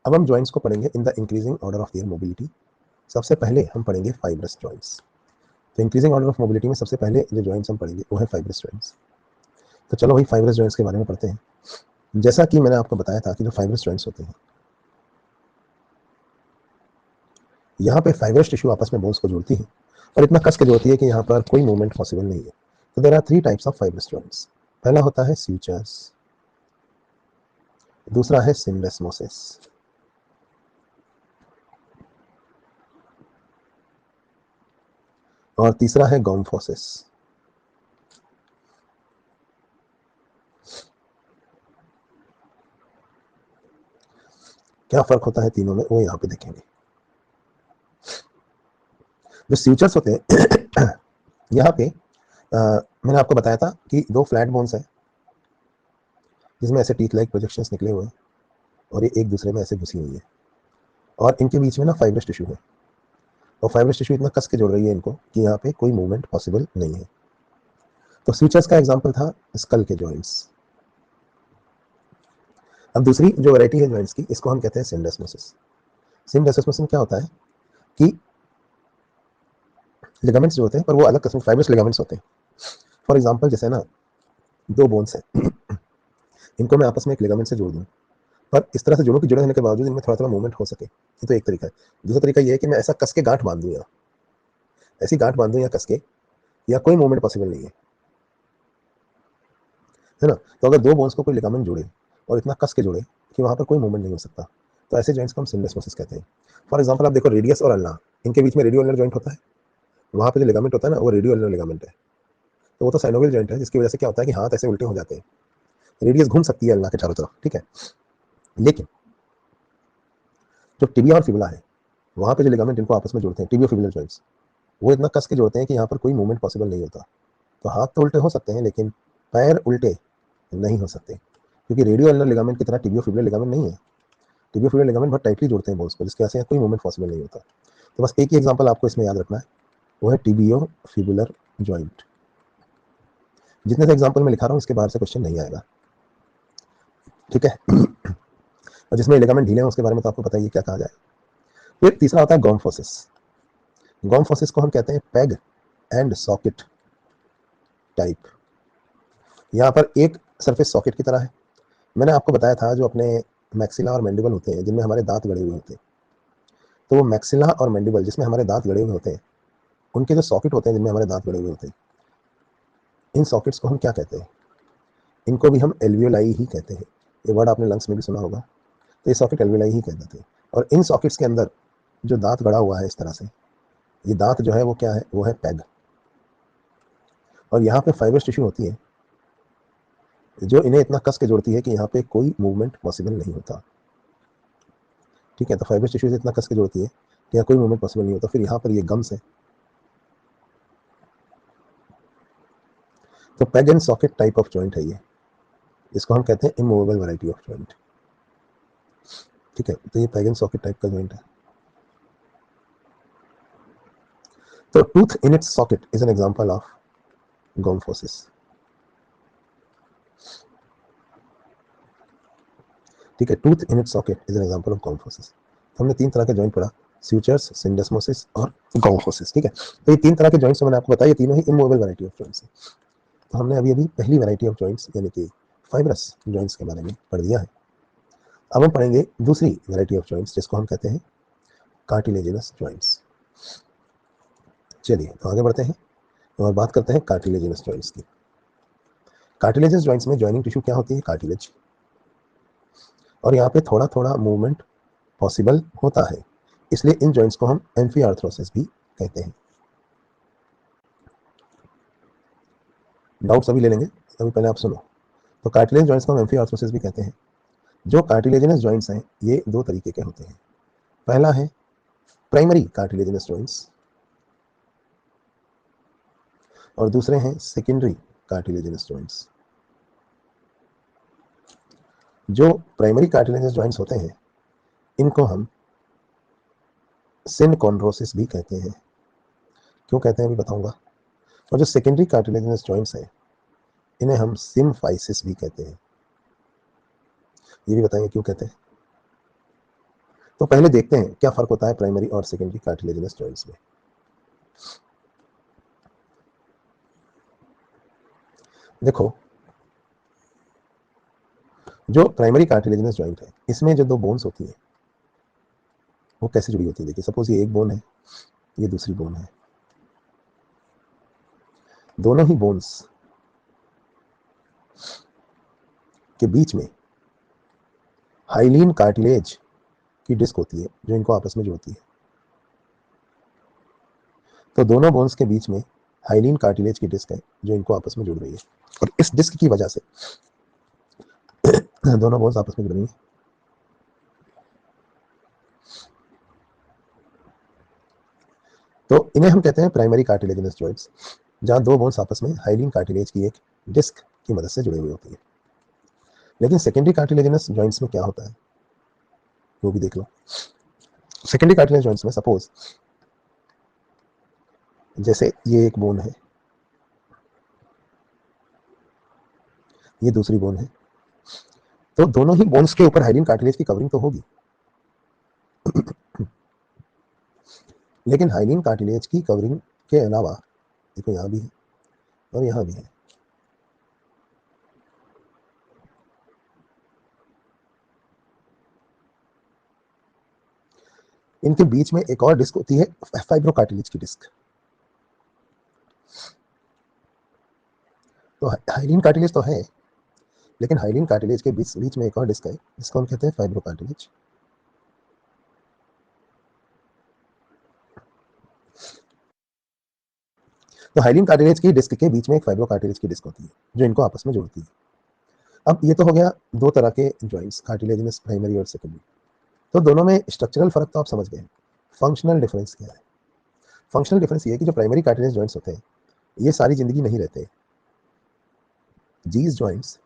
अब हम जॉइंट्स को पढ़ेंगे in the increasing order of their mobility. सबसे पहले हम पढ़ेंगे फाइब्रस जॉइंट्स। तो इंक्रीजिंग ऑर्डर ऑफ मोबिलिटी में सबसे पहले जो जॉइंट्स हम पढ़ेंगे वो है फाइब्रस जॉइंट्स। तो चलो भाई फाइब्रस जॉइंट्स के बारे में पढ़ते हैं। जैसा कि मैंने आपको बताया था कि जो फाइब्रस जॉइंट्स होते हैं, यहाँ पे फाइब्रस टिश्यू आपस में बोन्स को जोड़ती है और इतना कस के जोड़ती है कि यहाँ पर कोई मूवमेंट पॉसिबल नहीं है। तो there are 3 types of fibrous joints. पहला होता है सूचर्स, दूसरा है सिंडेस्मोसिस, और तीसरा है गोम्फोसिस। क्या फर्क होता है तीनों में वो यहाँ पे देखेंगे। जो सूचर्स होते हैं यहाँ पे मैंने आपको बताया था कि 2 फ्लैट बोन्स हैं जिसमें ऐसे टीथ लाइक प्रोजेक्शंस निकले हुए हैं और ये एक दूसरे में ऐसे घुसी हुई है। और इनके बीच में ना फाइब्रस टिश्यू है, और फाइब्रस टिश्यू इतना कस के जोड़ रही है इनको कि यहाँ पे कोई मूवमेंट पॉसिबल नहीं है। तो सूचर्स का एग्जाम्पल था स्कल के जॉइंट्स। अब दूसरी जो वैरायटी है जॉइंट्स की, इसको हम कहते हैं सिंडेस्मोसिस। सिंडेस्मोसिस में क्या होता है कि लिगामेंट्स जो होते हैं, पर वो अलग किस्म फाइब्रस लिगामेंट्स होते हैं। फॉर एग्जांपल जैसे ना दो बोन्स हैं, इनको मैं आपस में एक लिगामेंट से जोड़ दूं, पर इस तरह से जोड़ूं कि जुड़े होने के बावजूद इनमें थोड़ा थोड़ा मूवमेंट हो सके, ये तो एक तरीका है। दूसरा तरीका ये है कि मैं ऐसा कस के गांठ बांध दूं, या ऐसी गांठ बांध दूं या कस के, या कोई मूवमेंट पॉसिबल नहीं है ना। तो अगर दो बोन्स को कोई लिगामेंट जोड़े और इतना कस के जोड़े कि वहां पर कोई मूवमेंट नहीं हो सकता, तो ऐसे जॉइंट्स को हम सिंडेस्मोसिस कहते हैं। फॉर एग्जाम्पल आप देखो रेडियस और अल्ना, इनके बीच में रेडियो अल्नर जॉइंट होता है, वहां पर जो लिगामेंट होता है ना वो रेडियो अल्नर लिगामेंट है। तो वो तो साइनोवियल जॉइंट है, जिसकी वजह से क्या होता है कि हाथ ऐसे उल्टे हो जाते हैं, रेडियस घूम सकती है अल्ना के चारों तरफ, ठीक है। लेकिन जो टिबिया और फिबुला है, वहां पे जो लिगामेंट इनको आपस में जोड़ते हैं, टिबियो फिबुलर जॉइंट्स, वो इतना कस के जोड़ते हैं कि यहाँ पर कोई मूवमेंट पॉसिबल नहीं होता। तो हाथ तो उल्टे हो सकते हैं लेकिन पैर उल्टे नहीं हो सकते, क्योंकि रेडियो अल्नर लिगामेंट की तरह टिबियो फिबुलर लिगामेंट नहीं है। टिबियो फिबुलर लिगामेंट बहुत टाइटली जोड़ते हैं बोन्स को, जिसकी वजह से कोई मूवमेंट पॉसिबल नहीं होता। तो बस एक ही एग्जाम्पल आपको इसमें याद रखना है, वो है टिबियो फिबुलर जॉइंट। जितने से एग्जाम्पल में लिखा रहा हूँ इसके बाहर से क्वेश्चन नहीं आएगा, ठीक है। और जिसमें लिगामेंट ढीले हैं उसके बारे में तो आपको पता ही है क्या कहा जाए। फिर तीसरा होता है गॉम्फोसिस। गॉम्फोसिस को हम कहते हैं पैग एंड सॉकेट टाइप। यहाँ पर एक सरफेस सॉकेट की तरह है। मैंने आपको बताया था जो अपने मैक्सिला और मैंडिबल होते हैं, जिनमें हमारे दांत गड़े हुए होते हैं, तो वो मैक्सिला और मैंडिबल जिसमें हमारे दांत गड़े हुए होते हैं, उनके जो सॉकेट होते हैं जिनमें हमारे दांत गड़े हुए होते हैं, इन सॉकेट्स को हम क्या कहते हैं? इनको भी हम एल्वियोलाई ही कहते हैं। ये वर्ड आपने लंग्स में भी सुना होगा, तो ये सॉकेट एल्वियोलाई ही कहते थे। और इन सॉकेट्स के अंदर जो दांत गड़ा हुआ है इस तरह से, ये दांत जो है वो क्या है? वो है पैग। और यहाँ पे फाइब्रस टिश्यू होती है जो इन्हें इतना कस के जोड़ती है कि यहाँ पे कोई मूवमेंट पॉसिबल नहीं होता, ठीक है। तो फाइब्रस टिश्यू से इतना कस के जोड़ती है कि यहाँ कोई मूवमेंट पॉसिबल नहीं होता। फिर यहाँ पर ये गम्स है, तो peg and socket type of joint है ये, इसको हम कहते हैं इमूवेबल वैरायटी ऑफ जॉइंट, ठीक है। तो ये पैग एंड सॉकेट टाइप का जॉइंट है। तो tooth in its socket is an example of gomphosis, ठीक है। Tooth in its socket is an example of gomphosis. हमने तीन तरह के जॉइंट पढ़ा, सूचर्स, सिंडेस्मोसिस और गॉम्फोसिस, ठीक है। तो ये तीन तरह के जॉइंट्स मैंने आपको बताया, ये तीनों ही इमूवेबल वैरायटी ऑफ जॉइंट्स हैं। तो हमने अभी पहली वैरायटी ऑफ जॉइंट्स यानी कि फाइब्रस जॉइंट्स के बारे में पढ़ दिया है। अब हम पढ़ेंगे दूसरी वैरायटी ऑफ जॉइंट्स जिसको हम कहते हैं कार्टिलेजिनस जॉइंट्स। चलिए तो आगे बढ़ते हैं और बात करते हैं कार्टिलेजिनस जॉइंट्स की। कार्टिलेजिनस जॉइंट्स में जॉइनिंग टिश्यू क्या होती है? कार्टिलेज। और यहाँ पे थोड़ा थोड़ा मूवमेंट पॉसिबल होता है, इसलिए इन जॉइंट्स को हम एम्फीआर्थ्रोसिस भी कहते हैं। डाउट्स अभी ले लेंगे, अभी पहले आप सुनो। तो कार्टिलेज जॉइंट्स को हम एम्फीआर्थ्रोसिस भी कहते हैं। जो कार्टिलेजिनस जॉइंट्स हैं ये दो तरीके के होते हैं। पहला है प्राइमरी कार्टिलेजिनस जॉइंट्स और दूसरे हैं सेकेंडरी कार्टिलेजिनस जॉइंट्स। जो प्राइमरी कार्टिलेजिनस जॉइंट्स होते हैं इनको हम सिनकॉन्ड्रोसिस भी कहते हैं। क्यों कहते हैं अभी बताऊंगा। और जो सेकेंडरी कार्टिलेजिनस जॉइंट्स हैं इन्हें हम सिम्फाइसिस भी कहते हैं, ये भी बताएंगे क्यों कहते हैं। तो पहले देखते हैं क्या फर्क होता है प्राइमरी और सेकेंडरी कार्टिलेजिनस जॉइंट्स में। देखो जो प्राइमरी कार्टिलेजिनस जॉइंट है इसमें जो दो बोन्स होती हैं वो कैसे जुड़ी होती है? देखिए सपोज ये एक बोन है, ये दूसरी बोन है, दोनों ही बोन्स के बीच में हाइलीन कार्टिलेज की डिस्क होती है जो इनको आपस में जोड़ती है। तो दोनों बोन्स के बीच में हाइलीन कार्टिलेज की डिस्क है जो इनको आपस में जुड़ रही है, और इस डिस्क की वजह से दोनों बोन्स आपस में जुड़ रही हैं। तो इन्हें हम कहते हैं प्राइमरी कार्टिलेजिनस जॉइंट्स, जहां दो बोन्स आपस में हाइलीन कार्टिलेज की एक डिस्क की मदद से जुड़े हुए होती है। लेकिन सेकेंडरी कार्टिलेजिनस जॉइंट्स में क्या होता है वो भी देख लो। सेकेंडरी कार्टिलेज जॉइंट्स में सपोज जैसे ये एक बोन है, ये दूसरी बोन है, तो दोनों ही बोन्स के ऊपर हाइलिन कार्टिलेज की कवरिंग तो होगी, लेकिन हाइलिन कार्टिलेज की कवरिंग के अलावा देखो यहाँ भी है और यहाँ भी है, इनके बीच में एक और डिस्क होती है फाइब्रो कार्टिलेज की डिस्क। तो हाइलिन कार्टिलेज तो है, लेकिन हाइलिन कार्टिलेज के बीच बीच में एक और डिस्क है जिसको हम कहते हैं फाइब्रो कार्टिलेज। तो हाइलिन कार्टिलेज की डिस्क के बीच में एक फाइब्रो कार्टिलेज की डिस्क होती है जो इनको आपस में जोड़ती है। अब ये तो हो गया दो तरह के जॉइंट्स, कार्टिलेजिनस प्राइमरी और सेकेंडरी। तो दोनों में स्ट्रक्चरल फर्क तो आप समझ गए। फंक्शनल डिफरेंस क्या है? फंक्शनल डिफरेंस ये है कि जो प्राइमरी कार्टिलेज जॉइंट्स होते हैं ये सारी जिंदगी नहीं रहते। These joints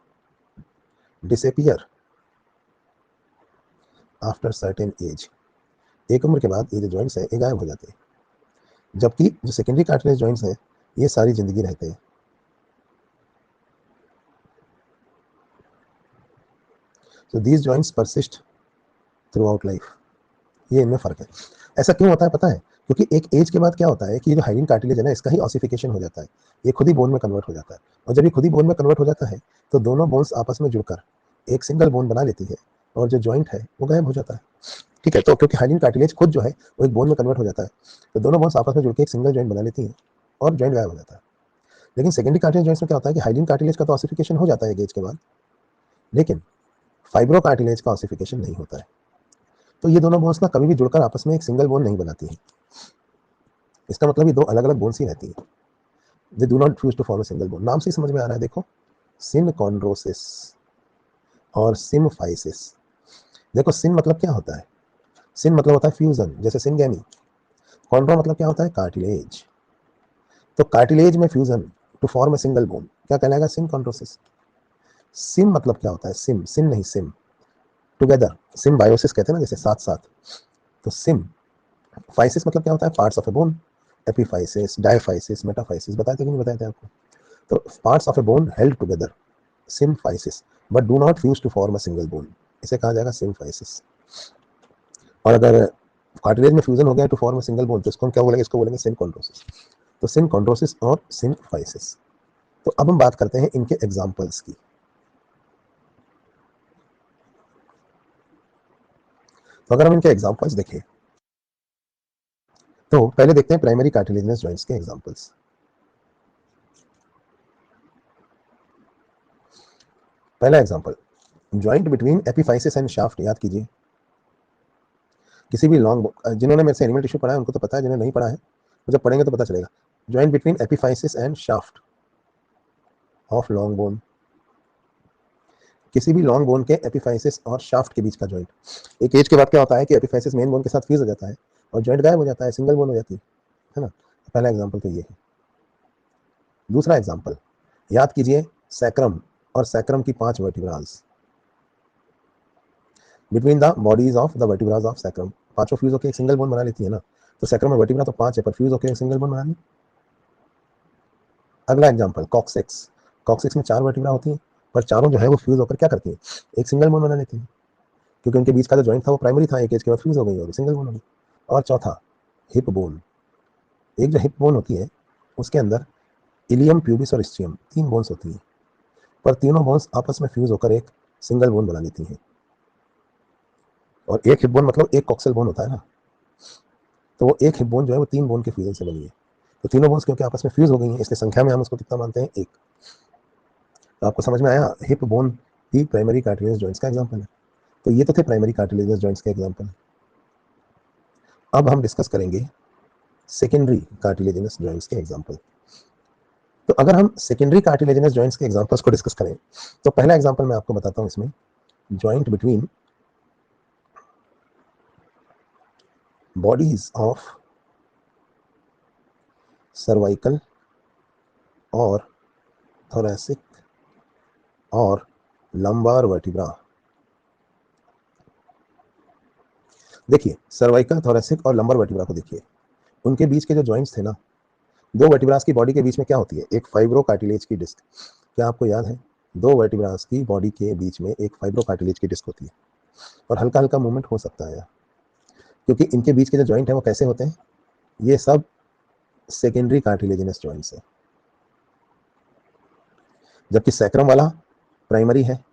disappear after certain age. एक उम्र के बाद ये जो जॉइंट्स है ये गायब हो जाते हैं, जबकि जो सेकेंडरी कार्टिलेज जॉइंट्स हैं ये सारी जिंदगी रहते हैं। So these joints persist throughout life. ये इनमें फर्क है। ऐसा क्यों होता है पता है? क्योंकि एक एज के बाद क्या होता है कि ये जो हाइलिन कार्टिलेज है ना इसका ही ऑसिफिकेशन हो जाता है, ये खुद ही बोन में कन्वर्ट हो जाता है, और जब ये खुद ही बोन में कन्वर्ट हो जाता है तो दोनों बोन्स आपस में जुड़कर एक सिंगल बोन बना लेती है और जो जॉइंट है वो गायब हो जाता है। ठीक है, तो क्योंकि हाइलिन कार्टिलेज खुद जो है वो एक बोन में कन्वर्ट हो जाता है तो दोनों बोन्स आपस में जुड़ के एक सिंगल जॉइंट बना लेती है और जॉइंट गायब हो जाता है। लेकिन सेकेंडरी कार्टिलेज जॉइंट्स में क्या होता है कि हाइलिन कार्टिलेज का तो ऑसिफिकेशन हो जाता है एक एज के बाद, लेकिन फाइब्रो कार्टिलेज का ऑसिफिकेशन नहीं होता है। तो ये दोनों बोन्स ना कभी भी जुड़कर आपस में एक सिंगल बोन नहीं बनाती है। इसका मतलब ये दो अलग अलग बोन्स ही रहती है। They do not fuse to form a single bone. नाम से ही समझ में आ रहा है, देखो सिनकॉन्ड्रोसिस और सिम्फाइसिस। देखो सिन मतलब क्या होता है? सिन मतलब होता है फ्यूजन, जैसे सिनगेमी। कॉन्ड्रो मतलब क्या होता है? कार्टिलेज। तो कार्टिलेज में fusion to form a single bone क्या कहलाएगा? सिनकॉन्ड्रोसिस। सिम मतलब क्या होता है? सिम, सिन नहीं सिम, टुगेदर। सिम्बायोसिस कहते हैं ना, जैसे साथ साथ। तो सिम फाइसिस मतलब क्या होता है? Parts of a bone. Epiphysis, diaphysis, metaphysis बताए थे कि नहीं बताए थे आपको? तो parts of a bone held together, symphysis, but do not fuse to form a single bone, इसे कहा जाएगा सिम्फाइसिस। और अगर कार्टिलेज में फ्यूजन हो गया to form a single bone तो इसको हम क्या बोलेंगे? इसको बोलेंगे सिनकॉन्ड्रोसिस। तो सिनकॉन्ड्रोसिस और सिम्फाइसिस। तो अब हम बात करते हैं इनके एग्जाम्पल्स की। तो अगर हम इनके एग्जाम्पल्स देखें तो पहले देखते हैं प्राइमरी कार्टिलेजिनस जॉइंट्स के एग्जांपल्स। पहला example, joint between epiphysis and shaft. याद कीजिए, किसी भी लॉन्ग, जिन्होंने मेरे से एनिमल टिश्यू पढ़ा है उनको तो पता है, जिन्होंने नहीं पढ़ा है तो जब पढ़ेंगे तो पता चलेगा। Joint between epiphysis and shaft of long bone. किसी भी लॉन्ग बोन के एपिफाइसिस और शाफ्ट के बीच का जॉइंट। एक एज के बाद क्या होता है कि एपिफाइसिस मेन बोन के साथ फ्यूज हो जाता है और जॉइंट गायब हो जाता है, सिंगल बोन हो जाती है ना। पहला एग्जांपल तो ये है। दूसरा एग्जांपल, याद कीजिए, सैक्रम और सैक्रम की 5 vertebrals between the bodies of the vertebras of sacrum. पांचों फ्यूज होकर एक सिंगल बोन बना लेती है ना, तो सैक्रम में वर्टिब्रा तो 5 है पर फ्यूज होकर एक सिंगल बोन बना ली। अगला एग्जांपल, कॉक्सिक्स। कॉक्सिक्स में 4 वर्टिब्रा होती है पर चारों जो है वो फ्यूज होकर क्या करती है? एक सिंगल बोन बना लेती है, क्योंकि उनके बीच का जो जॉइंट था वो प्राइमरी था, एक एज के बाद फ्यूज हो गई और सिंगल बोन हो गई। और चौथा, हिप बोन। एक जो हिप बोन होती है उसके अंदर इलियम, प्यूबिस और स्ट्रियम 3 बोन्स होती है, पर तीनों बोन्स आपस में फ्यूज होकर एक सिंगल बोन बना लेती हैं। और एक हिप बोन मतलब एक कॉक्सल बोन होता है ना, तो वो एक हिप बोन जो है वो 3 बोन के फ्यूजन से बनी है। तो तीनों बोन्स क्योंकि आपस में फ्यूज हो गई हैं इसलिए संख्या में हम उसको कितना मानते हैं? 1। तो आपको समझ में आया, हिप बोन ही प्राइमरी कार्टिलेजिनस जॉइंट्स का एग्जांपल है। तो ये तो थे प्राइमरी कार्टिलेजिनस जॉइंट्स के एग्जांपल। अब हम डिस्कस करेंगे सेकेंडरी कार्टिलेजिनस जॉइंट्स के एग्जांपल। तो अगर हम सेकेंडरी कार्टिलेजिनस जॉइंट्स के एग्जांपल्स को डिस्कस करें तो पहला एग्जांपल मैं आपको बताता हूं इसमें, joint between bodies of cervical और थोरैसिक और लंबार वर्टिब्रा। देखिए सर्वाइकल, थोरेसिक और लंबर वर्टिब्रा को देखिए, उनके बीच के जो जॉइंट्स थे ना, दो वर्टिब्रास की बॉडी के बीच में क्या होती है, एक फाइब्रो कार्टिलेज की डिस्क। क्या आपको याद है? दो वर्टिब्रास की बॉडी के बीच में एक फाइब्रो कार्टिलेज की डिस्क होती है, और हल्का हल्का मूवमेंट हो सकता है, क्योंकि इनके बीच के जो जॉइंट है वो कैसे होते हैं, ये सब सेकेंडरी कार्टिलेजिनस जॉइंट्स है, जबकि सैक्रम वाला प्राइमरी है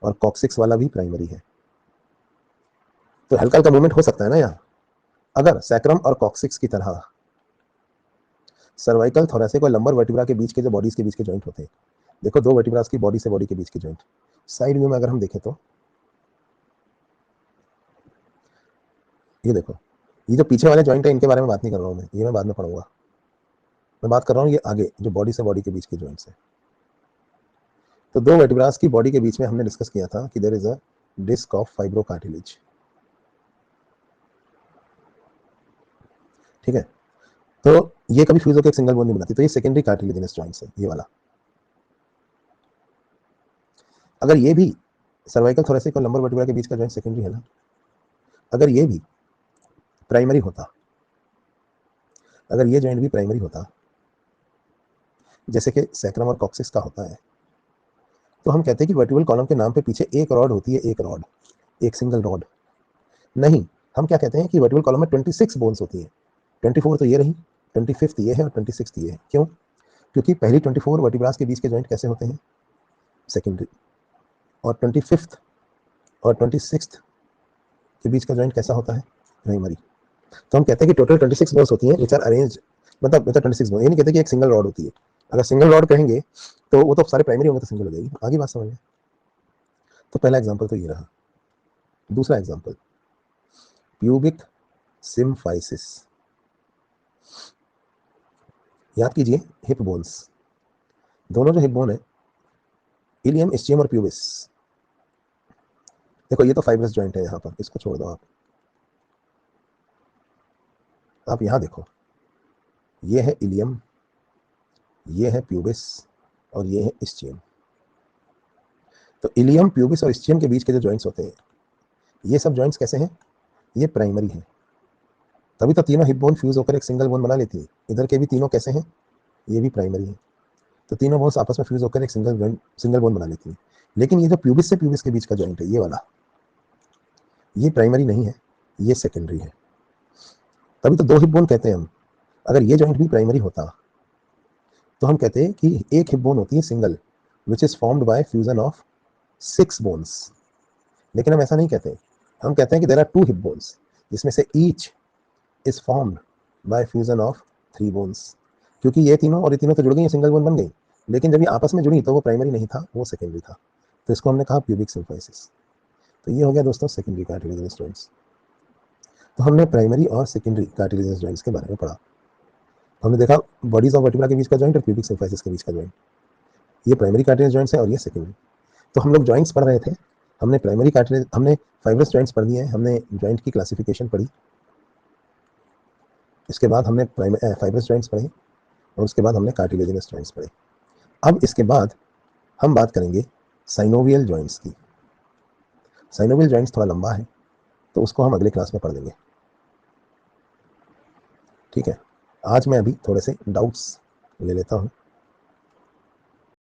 और कॉक्सिक्स वाला भी प्राइमरी है। तो हल्का हल्का मूवमेंट हो सकता है ना यहाँ। अगर सैक्रम और कॉक्सिक्स की तरह सर्वाइकल, थोरेसिक और लंबर वर्टिब्रा के बीच के जो बॉडीज के बीच के जॉइंट होते हैं, देखो दो वर्टिब्रास की बॉडी से बॉडी के बीच के जॉइंट, साइड व्यू में अगर हम देखें तो ये देखो, ये जो पीछे वाले जॉइंट है इनके बारे में बात नहीं कर रहा हूँ मैं, ये मैं बाद में पढ़ूंगा। मैं बात कर रहा हूँ ये आगे जो बॉडी से बॉडी के बीच के जॉइंट्स है। तो दो वर्टिब्रास की बॉडी के बीच में हमने डिस्कस किया था कि there is a disc of fibrocartilage, ठीक है। तो ये कभी फ्यूज होकर एक सिंगल बोन नहीं बनाती, तो ये सेकेंडरी कार्टिलेजिनस जॉइंट्स है, ये वाला। अगर ये भी सर्वाइकल, थोरेसिक और लंबर वर्टिब्रा के बीच का जॉइंट सेकेंडरी है ना, अगर ये भी प्राइमरी होता, अगर ये जॉइंट भी प्राइमरी होता जैसे कि सैक्रम और कॉक्सिक्स का होता है, तो हम कहते हैं कि वर्टिब्रल कॉलम के नाम पे पीछे एक रॉड होती है, एक रॉड, एक सिंगल रॉड। नहीं, हम क्या कहते हैं कि वर्टिब्रल कॉलम में 26 बोन्स होती है। 24 तो ये रही, 25th ये है और 26th ये है। क्यों? क्योंकि पहली 24 वर्टिब्रास के बीच के जॉइंट कैसे होते हैं, सेकेंडरी, और 25th और 26th के बीच का जॉइंट कैसा होता है, प्राइमरी। तो हम कहते हैं कि टोटल 26 बोन्स होती हैं, विच आर अरेंज्ड, मतलब 26 बोन, ये नहीं कहते कि एक सिंगल रॉड होती है। अगर सिंगल रॉड कहेंगे तो वो तो सारे प्राइमरी होंगे, तो सिंगल हो जाएगी। आगे बात समझ में। तो पहला एग्जांपल तो ये रहा। दूसरा एग्जांपल, प्यूबिक सिम्फाइसिस। याद कीजिए हिप बोन्स, दोनों जो हिप बोन है, इलियम, इस्चियम और प्यूबिस। देखो ये तो फाइब्रस जॉइंट है, यहाँ पर इसको छोड़ दो आप यहाँ देखो, ये है इलियम, ये है प्यूबिस और ये है इस्चियम। तो इलियम, प्यूबिस और इस्चियम के बीच के जो जॉइंट्स होते हैं, ये सब जॉइंट्स कैसे हैं, ये प्राइमरी है। तभी तो तीनों हिप बोन फ्यूज होकर एक सिंगल बोन बना लेती है। इधर के भी तीनों कैसे हैं, ये भी प्राइमरी है। तो तीनों बोन्स आपस में फ्यूज होकर एक सिंगल बोन बना लेती है। लेकिन ये जो प्यूबिस से प्यूबिस के बीच का जॉइंट है, ये वाला, ये प्राइमरी नहीं है, ये सेकेंडरी है। तभी तो दो हिप बोन कहते हैं हम। अगर ये जॉइंट भी प्राइमरी होता तो हम कहते हैं कि एक हिप बोन होती है single, which is formed by fusion of 6 bones. लेकिन हम ऐसा नहीं कहते, हम कहते हैं कि देयर आर 2 हिप बोन्स, जिसमें से each is formed by fusion of 3 bones. क्योंकि ये तीनों और ये तीनों तो जुड़ गई, सिंगल बोन बन गई, लेकिन जब ये आपस में जुड़ी तो वो प्राइमरी नहीं था, वो सेकेंडरी था। तो इसको हमने कहा प्यूबिक सिम्फाइसिस। तो ये हो गया दोस्तों सेकेंडरी कार्टिलेजिनस जॉइंट्स। तो हमने प्राइमरी और सेकेंडरी कार्टिलेजिनस जॉइंट्स के बारे में पढ़ा। हमने देखा बॉडीज ऑफ वर्टिब्रा के बीच का जॉइंट और प्यूबिक सिम्फाइसिस के बीच का जॉइंट, ये प्राइमरी कार्टिलेजिनस जॉइंट्स है और ये सेकेंडरी। तो हम लोग जॉइंट्स पढ़ रहे थे, हमने प्राइमरी कार्टिलेज, हमने फाइब्रस जॉइंट्स पढ़ दिए हैं, हमने जॉइंट की क्लासिफिकेशन पढ़ी, इसके बाद हमने फाइब्रस जॉइंट्स पढ़े, और उसके बाद हमने कार्टिलेजिनस जॉइंट्स पढ़े। अब इसके बाद हम बात करेंगे साइनोवियल जॉइंट्स की। साइनोवियल जॉइंट्स थोड़ा लंबा है, तो उसको हम अगले क्लास में पढ़ लेंगे, ठीक है। आज मैं अभी थोड़े से डाउट्स ले लेता हूँ।